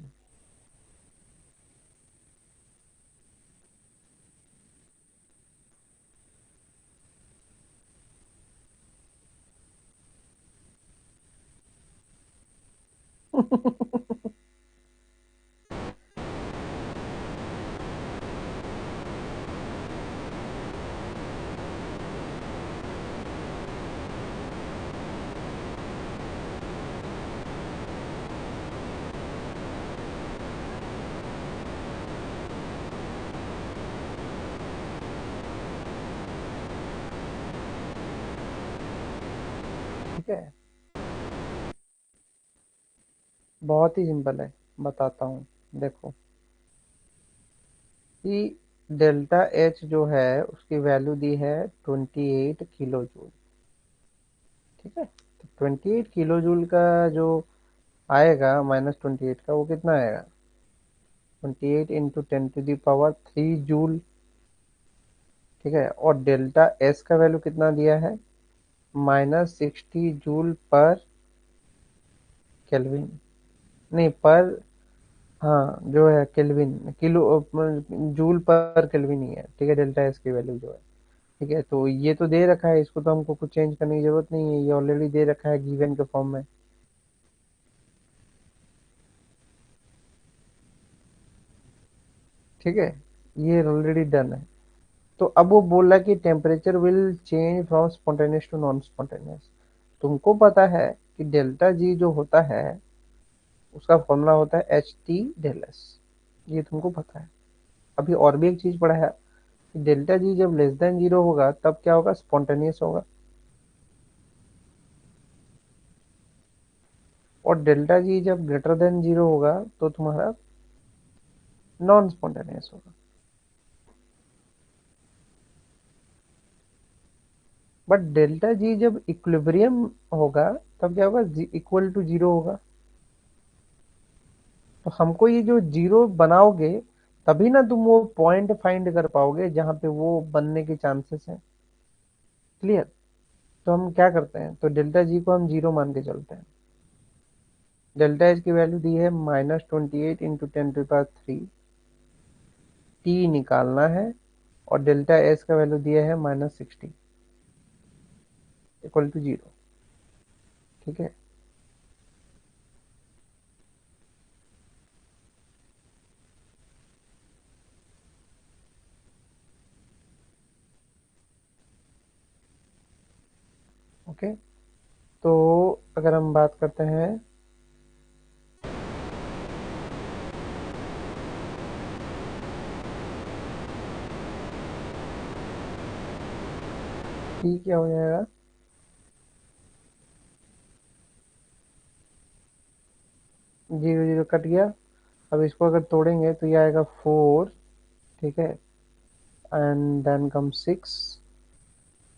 ठीक है, बहुत ही सिंपल है, बताता हूँ। देखो कि डेल्टा एच जो है उसकी वैल्यू दी है 28 किलो जूल। ठीक है, तो 28 किलो जूल का जो आएगा, -28 का वो कितना आएगा? 28 × 10⁻³ ठीक है, और डेल्टा एस का वैल्यू कितना दिया है? -60 जूल पर केल्विन। नहीं पर, हाँ जो है kelvin, kilojoule per kelvin ही है। ठीक है, डेल्टा एस की वैल्यू जो है। ठीक है, तो ये तो दे रखा है, इसको तो हमको कुछ चेंज करने की जरूरत नहीं है, ये ऑलरेडी दे रखा है गिवन के फॉर्म में। ठीक है, ये ऑलरेडी डन है। तो अब वो बोल रहा है कि temperature will change from spontaneous to non spontaneous. तुमको पता है कि डेल्टा जी जो होता है उसका फॉर्मूला होता है H T∆S। ये तुमको पता है। अभी और भी एक चीज पढ़ा है कि डेल्टा जी जब लेस देन जीरो होगा तब क्या होगा? स्पॉन्टेनियस होगा। और डेल्टा जी जब ग्रेटर देन जीरो होगा तो तुम्हारा नॉन स्पॉन्टेनियस होगा। बट डेल्टा जी जब इक्विलिब्रियम होगा तब क्या होगा? इक्वल टू जीरो होगा। तो हमको ये जो जीरो बनाओगे तभी ना तुम वो पॉइंट फाइंड कर पाओगे जहां पे वो बनने के चांसेस हैं। क्लियर? तो हम क्या करते हैं, तो डेल्टा जी को हम जीरो मान के चलते हैं। डेल्टा एच की वैल्यू दी है -28 × 10⁻³ टी निकालना है। और डेल्टा एस का वैल्यू दिया है -60 इक्वल टू जीरो। ठीक है, ओके, तो अगर हम बात करते हैं टी, क्या हो जाएगा? 0 0 कट गया। अब इसको अगर तोड़ेंगे तो ये आएगा 4, ठीक है, and then comes 6,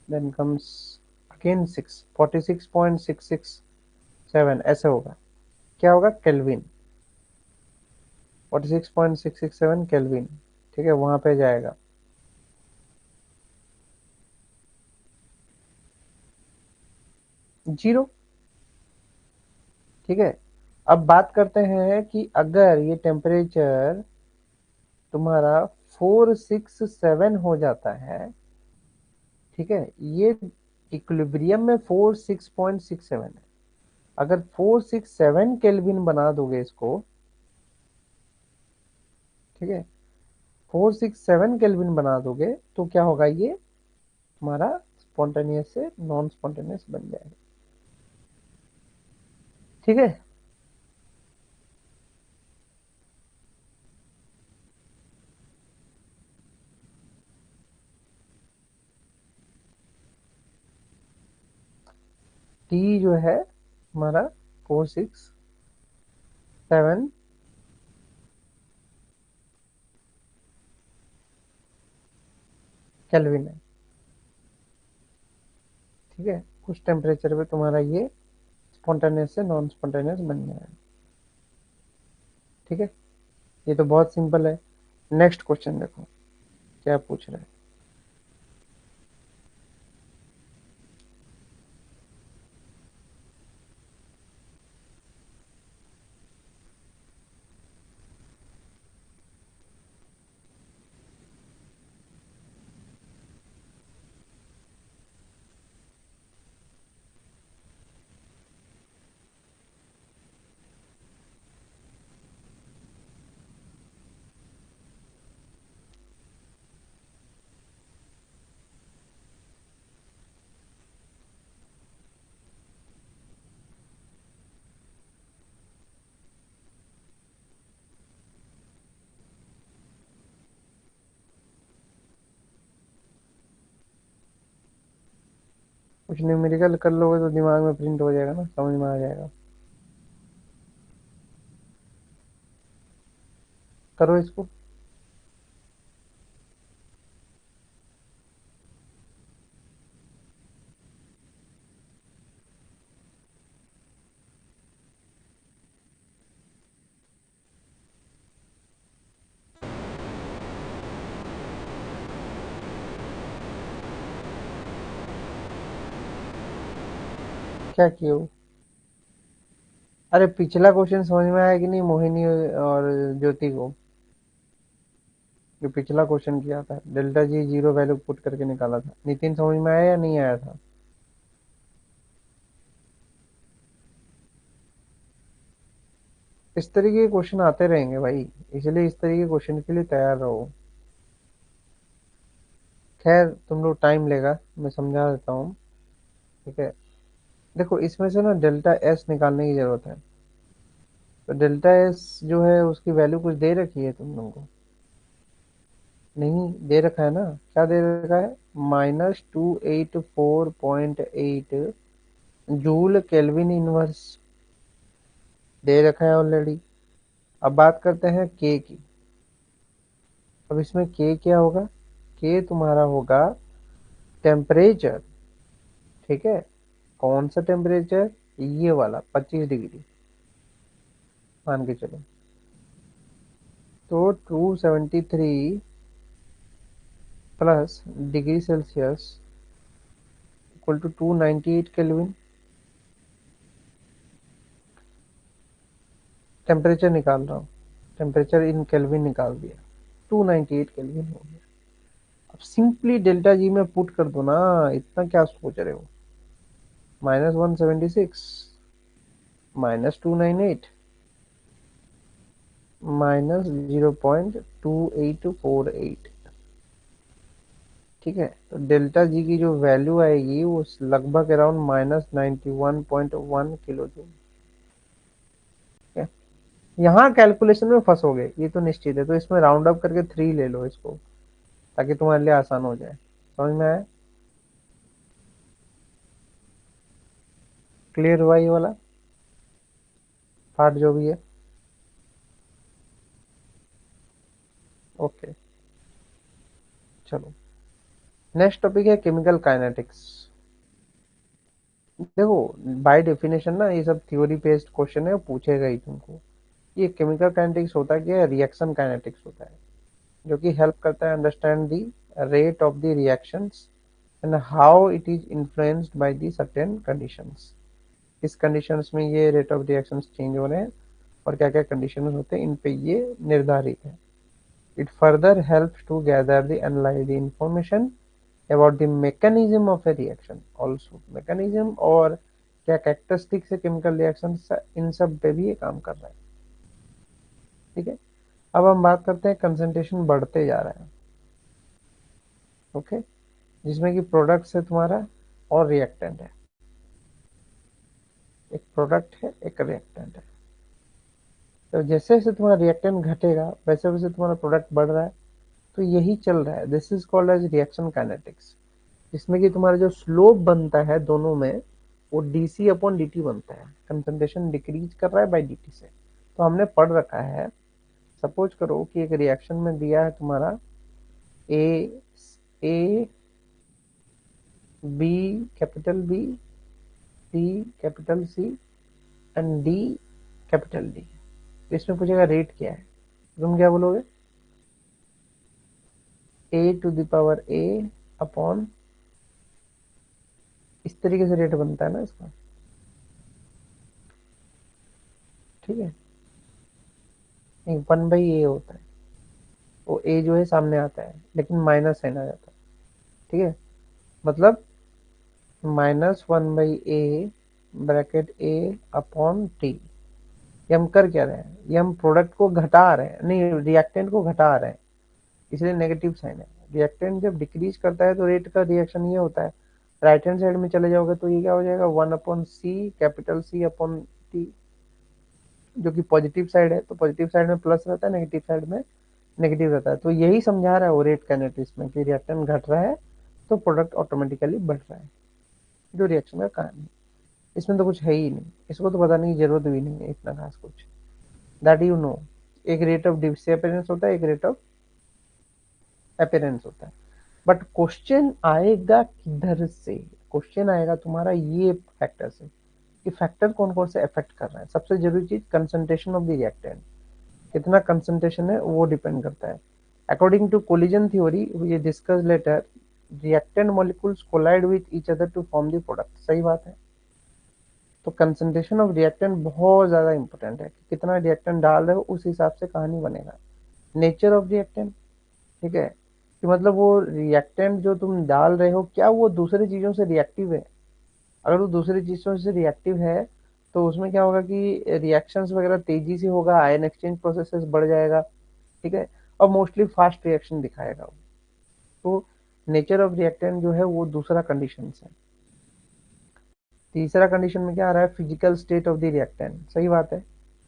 then comes again 6, 46.667 ऐसे होगा। क्या होगा? केल्विन, 46.667 केल्विन, ठीक है, वहां पे जाएगा। जीरो, ठीक है। अब बात करते हैं कि अगर ये टेम्परेचर तुम्हारा 467 हो जाता है, ठीक है, ये इक्विलिब्रियम में 46.67 है। अगर 467 केल्विन बना दोगे इसको, ठीक है, 467 केल्विन बना दोगे तो क्या होगा? ये तुम्हारा स्पॉन्टेनियस से नॉन स्पॉन्टेनियस बन जाएगा, ठीक है। टी जो है हमारा 467 केल्विन है, ठीक है। कुछ टेम्परेचर पे तुम्हारा ये स्पॉन्टेनियस से नॉन स्पॉन्टेनियस बन जाएगा, ठीक है। ये तो बहुत सिंपल है। नेक्स्ट क्वेश्चन देखो क्या पूछ रहे हैं। कुछ न्यूमेरिकल कर लोगे तो दिमाग में प्रिंट हो जाएगा ना, समझ में आ जाएगा। करो इसको। क्या किए हो? अरे पिछला क्वेश्चन समझ में आया कि नहीं मोहिनी और ज्योति को? जो पिछला क्वेश्चन किया था, delta G zero value put करके निकाला था, नितिन समझ में आया या नहीं आया था? इस तरीके के क्वेश्चन आते रहेंगे भाई, इसलिए इस तरीके के क्वेश्चन के लिए तैयार रहो। खैर तुम लोग टाइम लेगा, मैं समझा देता हूँ, ठीक है। देखो इसमें से ना डेल्टा एस निकालने की जरूरत है। तो डेल्टा एस जो है उसकी वैल्यू कुछ दे रखी है तुम लोगों को? नहीं दे रखा है ना? क्या दे रखा है? -284.8 जूल केल्विन इनवर्स दे रखा है ऑलरेडी। अब बात करते हैं के की। अब इसमें के क्या होगा? के तुम्हारा होगा टेम्परेचर, ठीक है। कौन सा टेम्परेचर? ये वाला 25 डिग्री मान के चलो। तो 273 plus degree Celsius equal to 298 kelvin. Temperature निकाल रहा हूँ, टेम्परेचर इन केल्विन निकाल दिया, 298 केल्विन हो गया। अब सिंपली डेल्टा जी में पुट कर दो ना, इतना क्या सोच रहे हो? -176 -298 -0.2848, ठीक है, तो डेल्टा जी की जो वैल्यू आएगी वो लगभग अराउंड -91.1 किलो जूल। ठीक है, यहाँ कैलकुलेशन में फंसोगे ये तो निश्चित है, तो इसमें राउंड अप करके 3 ले लो इसको, ताकि तुम्हारे लिए आसान हो जाए। समझ में आया? क्लियर हुआ ये वाला पार्ट जो भी है? ओके, चलो नेक्स्ट टॉपिक है केमिकल काइनेटिक्स। देखो, बाय डेफिनेशन ना ये सब थ्योरी बेस्ड क्वेश्चन है, पूछेगा ही तुमको। ये केमिकल काइनेटिक्स होता है क्या? रिएक्शन काइनेटिक्स होता है, जो कि हेल्प करता है understand the rate of the reactions and how it is influenced by the certain conditions. किस कंडीशंस में ये रेट ऑफ रिएक्शंस चेंज हो रहे हैं और क्या क्या कंडीशन होते हैं इन पे ये निर्धारित है। It further helps to gather the analyse the information about the mechanism of a reaction also. Mechanism और क्या कैरेक्टरिस्टिक्स है केमिकल रिएक्शन, इन सब पे भी ये काम कर रहा है। ठीक है, अब हम बात करते हैं कंसंट्रेशन बढ़ते जा रहा है। ओके, जिसमें कि प्रोडक्ट्स है तुम्हारा और रिएक्टेंट है। एक प्रोडक्ट है, एक रिएक्टेंट है। तो जैसे जैसे तुम्हारा रिएक्टेंट घटेगा वैसे वैसे तुम्हारा प्रोडक्ट बढ़ रहा है। तो यही चल रहा है, this is called as reaction kinetics. जिसमें कि तुम्हारा जो स्लोप बनता है दोनों में, वो डीसी अपॉन डी टी बनता है। कंसंट्रेशन डिक्रीज कर रहा है बाई डी टी से। तो हमने पढ़ रखा है, सपोज करो कि एक रिएक्शन में दिया है तुम्हारा A A B capital B, C capital C and D capital D. इसमें पूछेगा रेट क्या है, तुम क्या बोलोगे? A to the power A upon, इस तरीके से रेट बनता है ना इसका। ठीक है, नहीं 1/a होता है, वो ए जो है सामने आता है लेकिन माइनस साइन आ जाता है। ठीक है, मतलब -1/a ब्रैकेट ए अपॉन टी। ये हम कर क्या रहे हैं? ये हम प्रोडक्ट को घटा रहे हैं, नहीं रिएक्टेंट को घटा रहे हैं, इसलिए नेगेटिव साइन है। रिएक्टेंट जब डिक्रीज करता है तो रेट का रिएक्शन ये होता है। राइट हैंड साइड में चले जाओगे तो ये क्या हो जाएगा? 1/c capital C upon T, जो कि पॉजिटिव साइड है। तो पॉजिटिव साइड में प्लस रहता है, नेगेटिव साइड में नेगेटिव रहता है। तो यही समझा रहा है वो रेट काइनेटिक्स में कि रिएक्टेंट घट रहा है तो प्रोडक्ट ऑटोमेटिकली बढ़ रहा है, जो रिएक्शन का कारण है। इसमें तो कुछ है ही नहीं, इसको तो बताने की जरूरत भी नहीं है इतना खास कुछ। दैट यू नो, एक रेट ऑफ डिसअपियरेंस होता है, एक रेट ऑफ अपियरेंस होता है। बट क्वेश्चन आएगा किधर से? क्वेश्चन आएगा तुम्हारा ये फैक्टर से, कि फैक्टर कौन कौन से अफेक्ट कर रहा है। सबसे जरूरी चीज कंसंट्रेशन ऑफ द रिएक्टेंट, कितना कंसंट्रेशन है वो डिपेंड करता है। According to collision theory we discuss later, reactant molecules collide with each other to form the product. सही बात है। तो कंसंट्रेशन ऑफ रिएक्टेंट बहुत ज्यादा इंपॉर्टेंट है, कि कितना रिएक्टेंट डाल रहे हो उस हिसाब से कहानी बनेगा। नेचर ऑफ रिएक्टेंट, ठीक है, कि मतलब वो रिएक्टेंट जो तुम डाल रहे हो क्या वो दूसरी चीजों से रिएक्टिव है? अगर वो दूसरी चीजों से रिएक्टिव है तो उसमें क्या होगा कि रिएक्शंस वगैरह तेजी से होगा, आयन एक्सचेंज प्रोसेसेस बढ़ जाएगा। ठीक है, और मोस्टली फास्ट रिएक्शन दिखाएगा वो। तो नेचर ऑफ रिएक्टेंट जो है वो दूसरा कंडीशन है। तीसरा कंडीशन में क्या आ रहा है? Physical state of the reactant. सही बात है,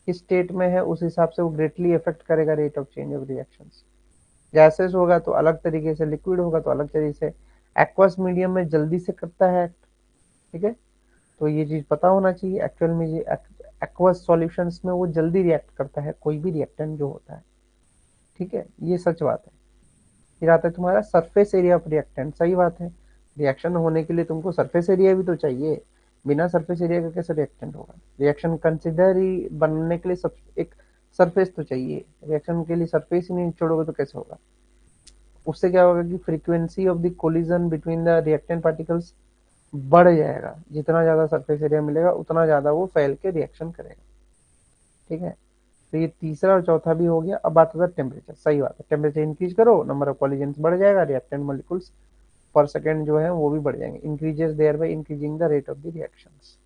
किस स्टेट में है उस हिसाब से वो ग्रेटली इफेक्ट करेगा rate of change of reactions. Gases होगा तो अलग तरीके से, लिक्विड होगा तो अलग तरीके से, एक्वस मीडियम में जल्दी से करता है एक्ट। ठीक है, तो ये चीज पता होना चाहिए। एक्चुअल में ये एक्वस सॉल्यूशंस में वो जल्दी रिएक्ट करता है कोई भी रिएक्टेंट जो होता है। ठीक है, ये सच बात है। फिर आता है तुम्हारा सरफेस एरिया ऑफ रिएक्टेंट। सही बात है, रिएक्शन होने के लिए तुमको सरफेस एरिया भी तो चाहिए। बिना सरफेस एरिया का कैसे रिएक्टेंट होगा? रिएक्शन कंसिडर ही बनने के लिए सब एक सरफेस तो चाहिए। रिएक्शन के लिए सरफेस ही नहीं छोड़ोगे तो कैसे होगा? उससे क्या होगा कि frequency of the collision between the reactant particles बढ़ जाएगा। जितना ज्यादा सरफेस एरिया मिलेगा उतना ज्यादा वो फैल के रिएक्शन करेगा। ठीक है, तो ये तीसरा और चौथा भी हो गया। अब बात होता है टेम्परेचर। सही बात है, टेम्परेचर इंक्रीज करो, नंबर ऑफ कॉलिजन बढ़ जाएगा, रिएक्टेंट मॉलिक्यूल्स पर सेकेंड जो है वो भी बढ़ जाएंगे। Increases thereby increasing the rate of the reactions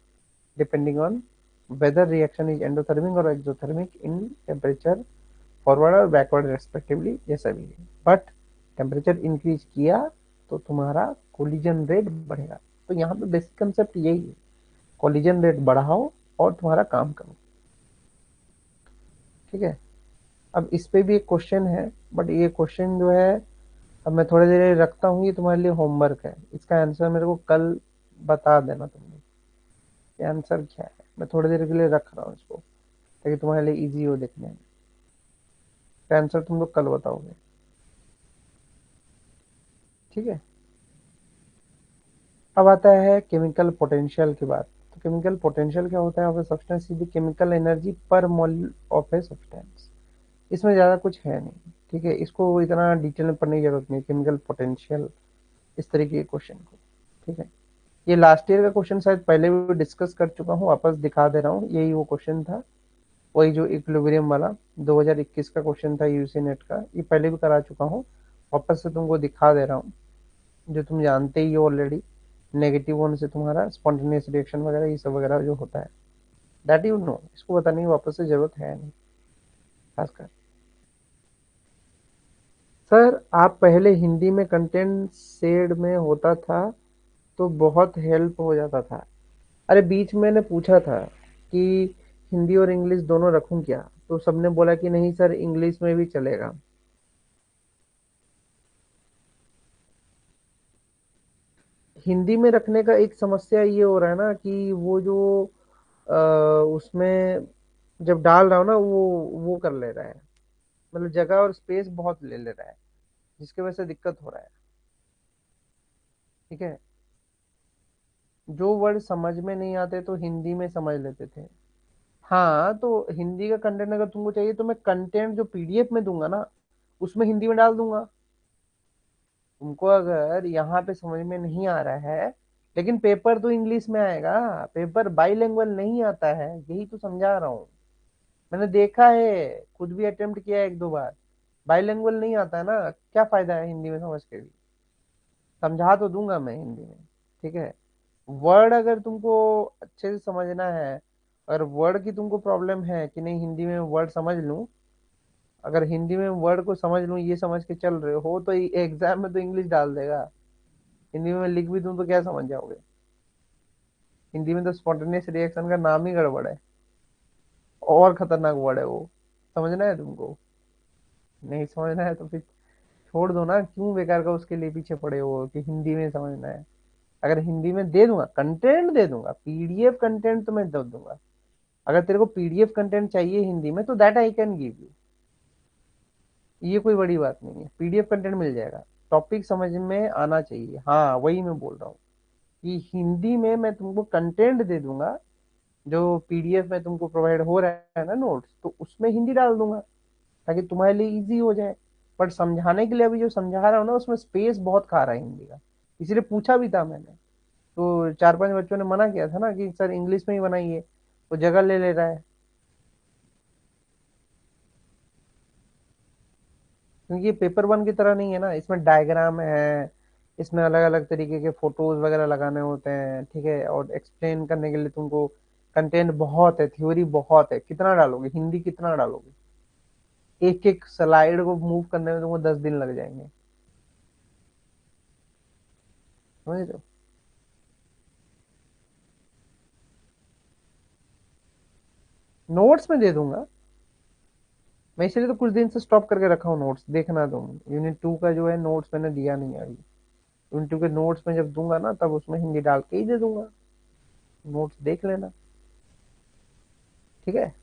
depending on whether reaction is endothermic or exothermic in temperature forward और backward respectively, जैसा भी है। बट टेम्परेचर इंक्रीज किया तो तुम्हारा कोलिजन रेट बढ़ेगा। तो यहाँ पे बेसिक कंसेप्ट यही है, कोलिजन रेट बढ़ाओ और तुम्हारा काम करो। ठीक है। अब इस पे भी एक क्वेश्चन है, बट ये क्वेश्चन जो है, अब मैं थोड़ी देर रखता हूँ, ये तुम्हारे लिए होमवर्क है, इसका आंसर मेरे को कल बता देना तुमने, ये आंसर क्या है। मैं थोड़ी देर के लिए रख रहा हूँ इसको, ताकि तुम्हारे लिए इजी हो देखने में। इसका आंसर तुम लोग कल बताओगे। ठीक है। अब आता है केमिकल पोटेंशियल की बात। तो केमिकल पोटेंशियल क्या होता है? Of a substance is the chemical energy पर मोल ऑफ ए सब्सटेंस। इसमें ज़्यादा कुछ है नहीं। ठीक है, इसको इतना डिटेल में पढ़ने की जरूरत नहीं, केमिकल पोटेंशियल इस तरीके के क्वेश्चन को। ठीक है। ये लास्ट ईयर का क्वेश्चन शायद पहले भी डिस्कस कर चुका हूँ, वापस दिखा दे रहा हूँ। यही वो क्वेश्चन था, वही जो इक्विलिब्रियम वाला 2021 का क्वेश्चन था यूसी नेट का, ये पहले भी करा चुका हूँ। वापस से तुमको दिखा दे रहा हूँ, जो तुम जानते ही हो ऑलरेडी। नेगेटिव होने से तुम्हारा स्पॉन्टेनियस रिएक्शन वगैरह ये सब वगैरह जो होता है, दैट यू नो, इसको बताने की वापस से जरूरत है नहीं खासकर। सर आप पहले हिंदी में कंटेंट शेड में होता था तो बहुत हेल्प हो जाता था। अरे बीच में मैंने पूछा था कि हिंदी और इंग्लिश दोनों रखूं क्या, तो सबने बोला कि नहीं सर इंग्लिश में भी चलेगा। हिंदी में रखने का एक समस्या ये हो रहा है ना कि वो जो अ, उसमें जब डाल रहा हूँ ना, वो कर ले रहा है, मतलब जगह और स्पेस बहुत ले ले रहा है, जिसकी वजह से दिक्कत हो रहा है। ठीक है। जो वर्ड समझ में नहीं आते तो हिंदी में समझ लेते थे। हाँ, तो हिंदी का कंटेंट अगर तुमको चाहिए तो मैं कंटेंट जो पीडीएफ में दूंगा ना, उसमें हिंदी में डाल दूंगा। तुमको अगर यहाँ पे समझ में नहीं आ रहा है, लेकिन पेपर तो इंग्लिश में आएगा, पेपर बाइलिंगुअल नहीं आता है, यही तो समझा रहा हूँ। मैंने देखा है, खुद भी अटेम्प्ट किया है एक दो बार। बाइलिंगुअल नहीं आता है ना, क्या फायदा है हिंदी में समझ के भी। समझा तो दूंगा मैं हिंदी में। ठीक है। वर्ड अगर तुमको अच्छे से समझना है, अगर वर्ड की तुमको प्रॉब्लम है कि नहीं हिंदी में वर्ड समझ लूं, अगर हिंदी में वर्ड को समझ लूं ये समझ के चल रहे हो, तो एग्जाम में तो इंग्लिश डाल देगा। हिंदी में लिख भी दूं तो क्या समझ जाओगे? हिंदी में तो स्पॉन्टेनियस रिएक्शन का नाम ही गड़बड़ है, और खतरनाक वर्ड है वो। समझना है तुमको? नहीं समझना है तो फिर छोड़ दो ना, क्यों बेकार का उसके लिए पीछे पड़े हो कि हिंदी में समझना है। अगर हिंदी में दे दूंगा, कंटेंट दे दूंगा, पीडीएफ कंटेंट तो मैं दे दूंगा। अगर तेरे को पीडीएफ कंटेंट चाहिए हिंदी में तो that I can give you, ये कोई बड़ी बात नहीं है, पीडीएफ कंटेंट मिल जाएगा। टॉपिक समझ में आना चाहिए, हाँ वही मैं बोल रहा हूँ कि हिंदी में मैं तुमको कंटेंट दे दूंगा, जो पीडीएफ में तुमको प्रोवाइड हो रहा है ना नोट्स, तो उसमें हिंदी डाल दूंगा, ताकि तुम्हारे लिए इजी हो जाए। बट समझाने के लिए अभी जो समझा रहा हूँ ना, उसमें स्पेस बहुत खा रहा है हिंदी का, इसलिए पूछा भी था मैंने। तो चार पांच बच्चों ने मना किया था ना कि सर इंग्लिश में ही बनाइए, वो जगह ले ले रहा है। क्योंकि ये पेपर वन की तरह नहीं है ना, इसमें डायग्राम है, इसमें अलग अलग तरीके के फोटोज वगैरह लगाने होते हैं। ठीक है, और एक्सप्लेन करने के लिए तुमको कंटेंट बहुत है, थ्योरी बहुत है, कितना डालोगे हिंदी, कितना डालोगे? एक एक स्लाइड को मूव करने में तुमको 10 दिन लग जाएंगे। समझ रहे हो? नोट्स में दे दूंगा, मैं इसलिए तो कुछ दिन से स्टॉप करके रखा हूँ नोट्स। देखना तुम, यूनिट 2 का जो है नोट्स मैंने दिया नहीं है अभी। यूनिट 2 के नोट्स में जब दूंगा ना, तब उसमें हिंदी डाल के ही दे दूंगा, नोट्स देख लेना। ठीक है।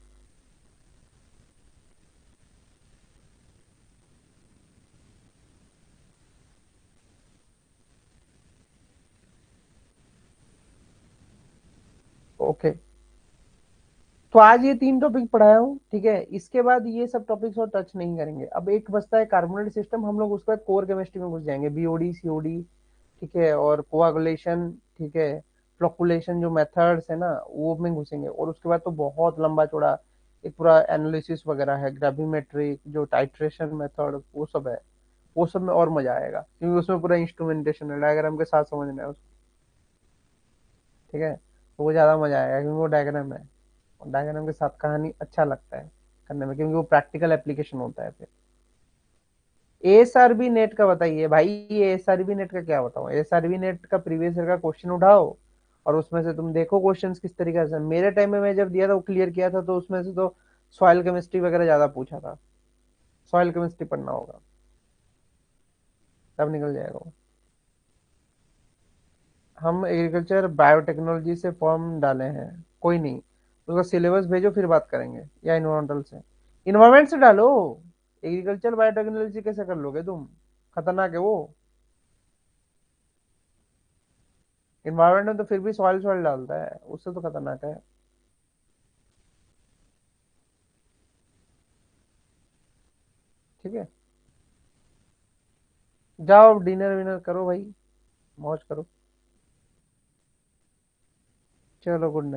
ओके। तो आज ये 3 टॉपिक पढ़ाया हूँ, ठीक है, इसके बाद ये सब टॉपिक्स और टच नहीं करेंगे। अब एक बचता है कार्बोनेट सिस्टम, हम लोग उसके बाद कोर केमिस्ट्री में घुस जाएंगे, बीओडी सीओडी। ठीक है, और कोआगुलेशन। ठीक है, फ्लोकुलेशन जो मेथड्स है ना, वो में घुसेंगे। और उसके बाद तो बहुत लंबा चौड़ा एक पूरा एनालिसिस वगैरह है, ग्रेविमेट्रिक जो टाइट्रेशन मेथड वो सब है। वो सब में और मजा आएगा, क्योंकि उसमें पूरा इंस्ट्रूमेंटेशन है, डायग्राम के साथ समझना है उसको। ठीक है, तो वो ज्यादा मजा आएगा क्योंकि वो डायग्राम है, और डायग्राम के साथ कहानी अच्छा लगता है करने में, क्योंकि वो प्रैक्टिकल एप्लीकेशन होता है फिर। एसआरबी नेट का बताइए भाई, ये एसआरबी नेट का क्या बताऊं? एसआरबी नेट का प्रीवियस ईयर का क्वेश्चन उठाओ और उसमें से तुम देखो क्वेश्चंस किस तरीके से। मेरे टाइम में मैं जब दिया था वो क्लियर किया था, तो उसमें से तो सॉइल केमिस्ट्री वगैरह ज्यादा पूछा था। सॉइल केमिस्ट्री पढ़ना होगा, तब निकल जाएगा वो। हम एग्रीकल्चर बायोटेक्नोलॉजी से फॉर्म डाले हैं। कोई नहीं, उसका सिलेबस भेजो फिर बात करेंगे, या इन्वायरमेंटल से। इन्वायरमेंट से डालो। एग्रीकल्चर बायोटेक्नोलॉजी कैसे कर लोगे तुम? खतरनाक है वो। इन्वायरमेंट में तो फिर भी सॉइल सॉइल डालता है, उससे तो खतरनाक है। ठीक है, जाओ डिनर विनर करो भाई, मौज करो। चलो गुड नाइट।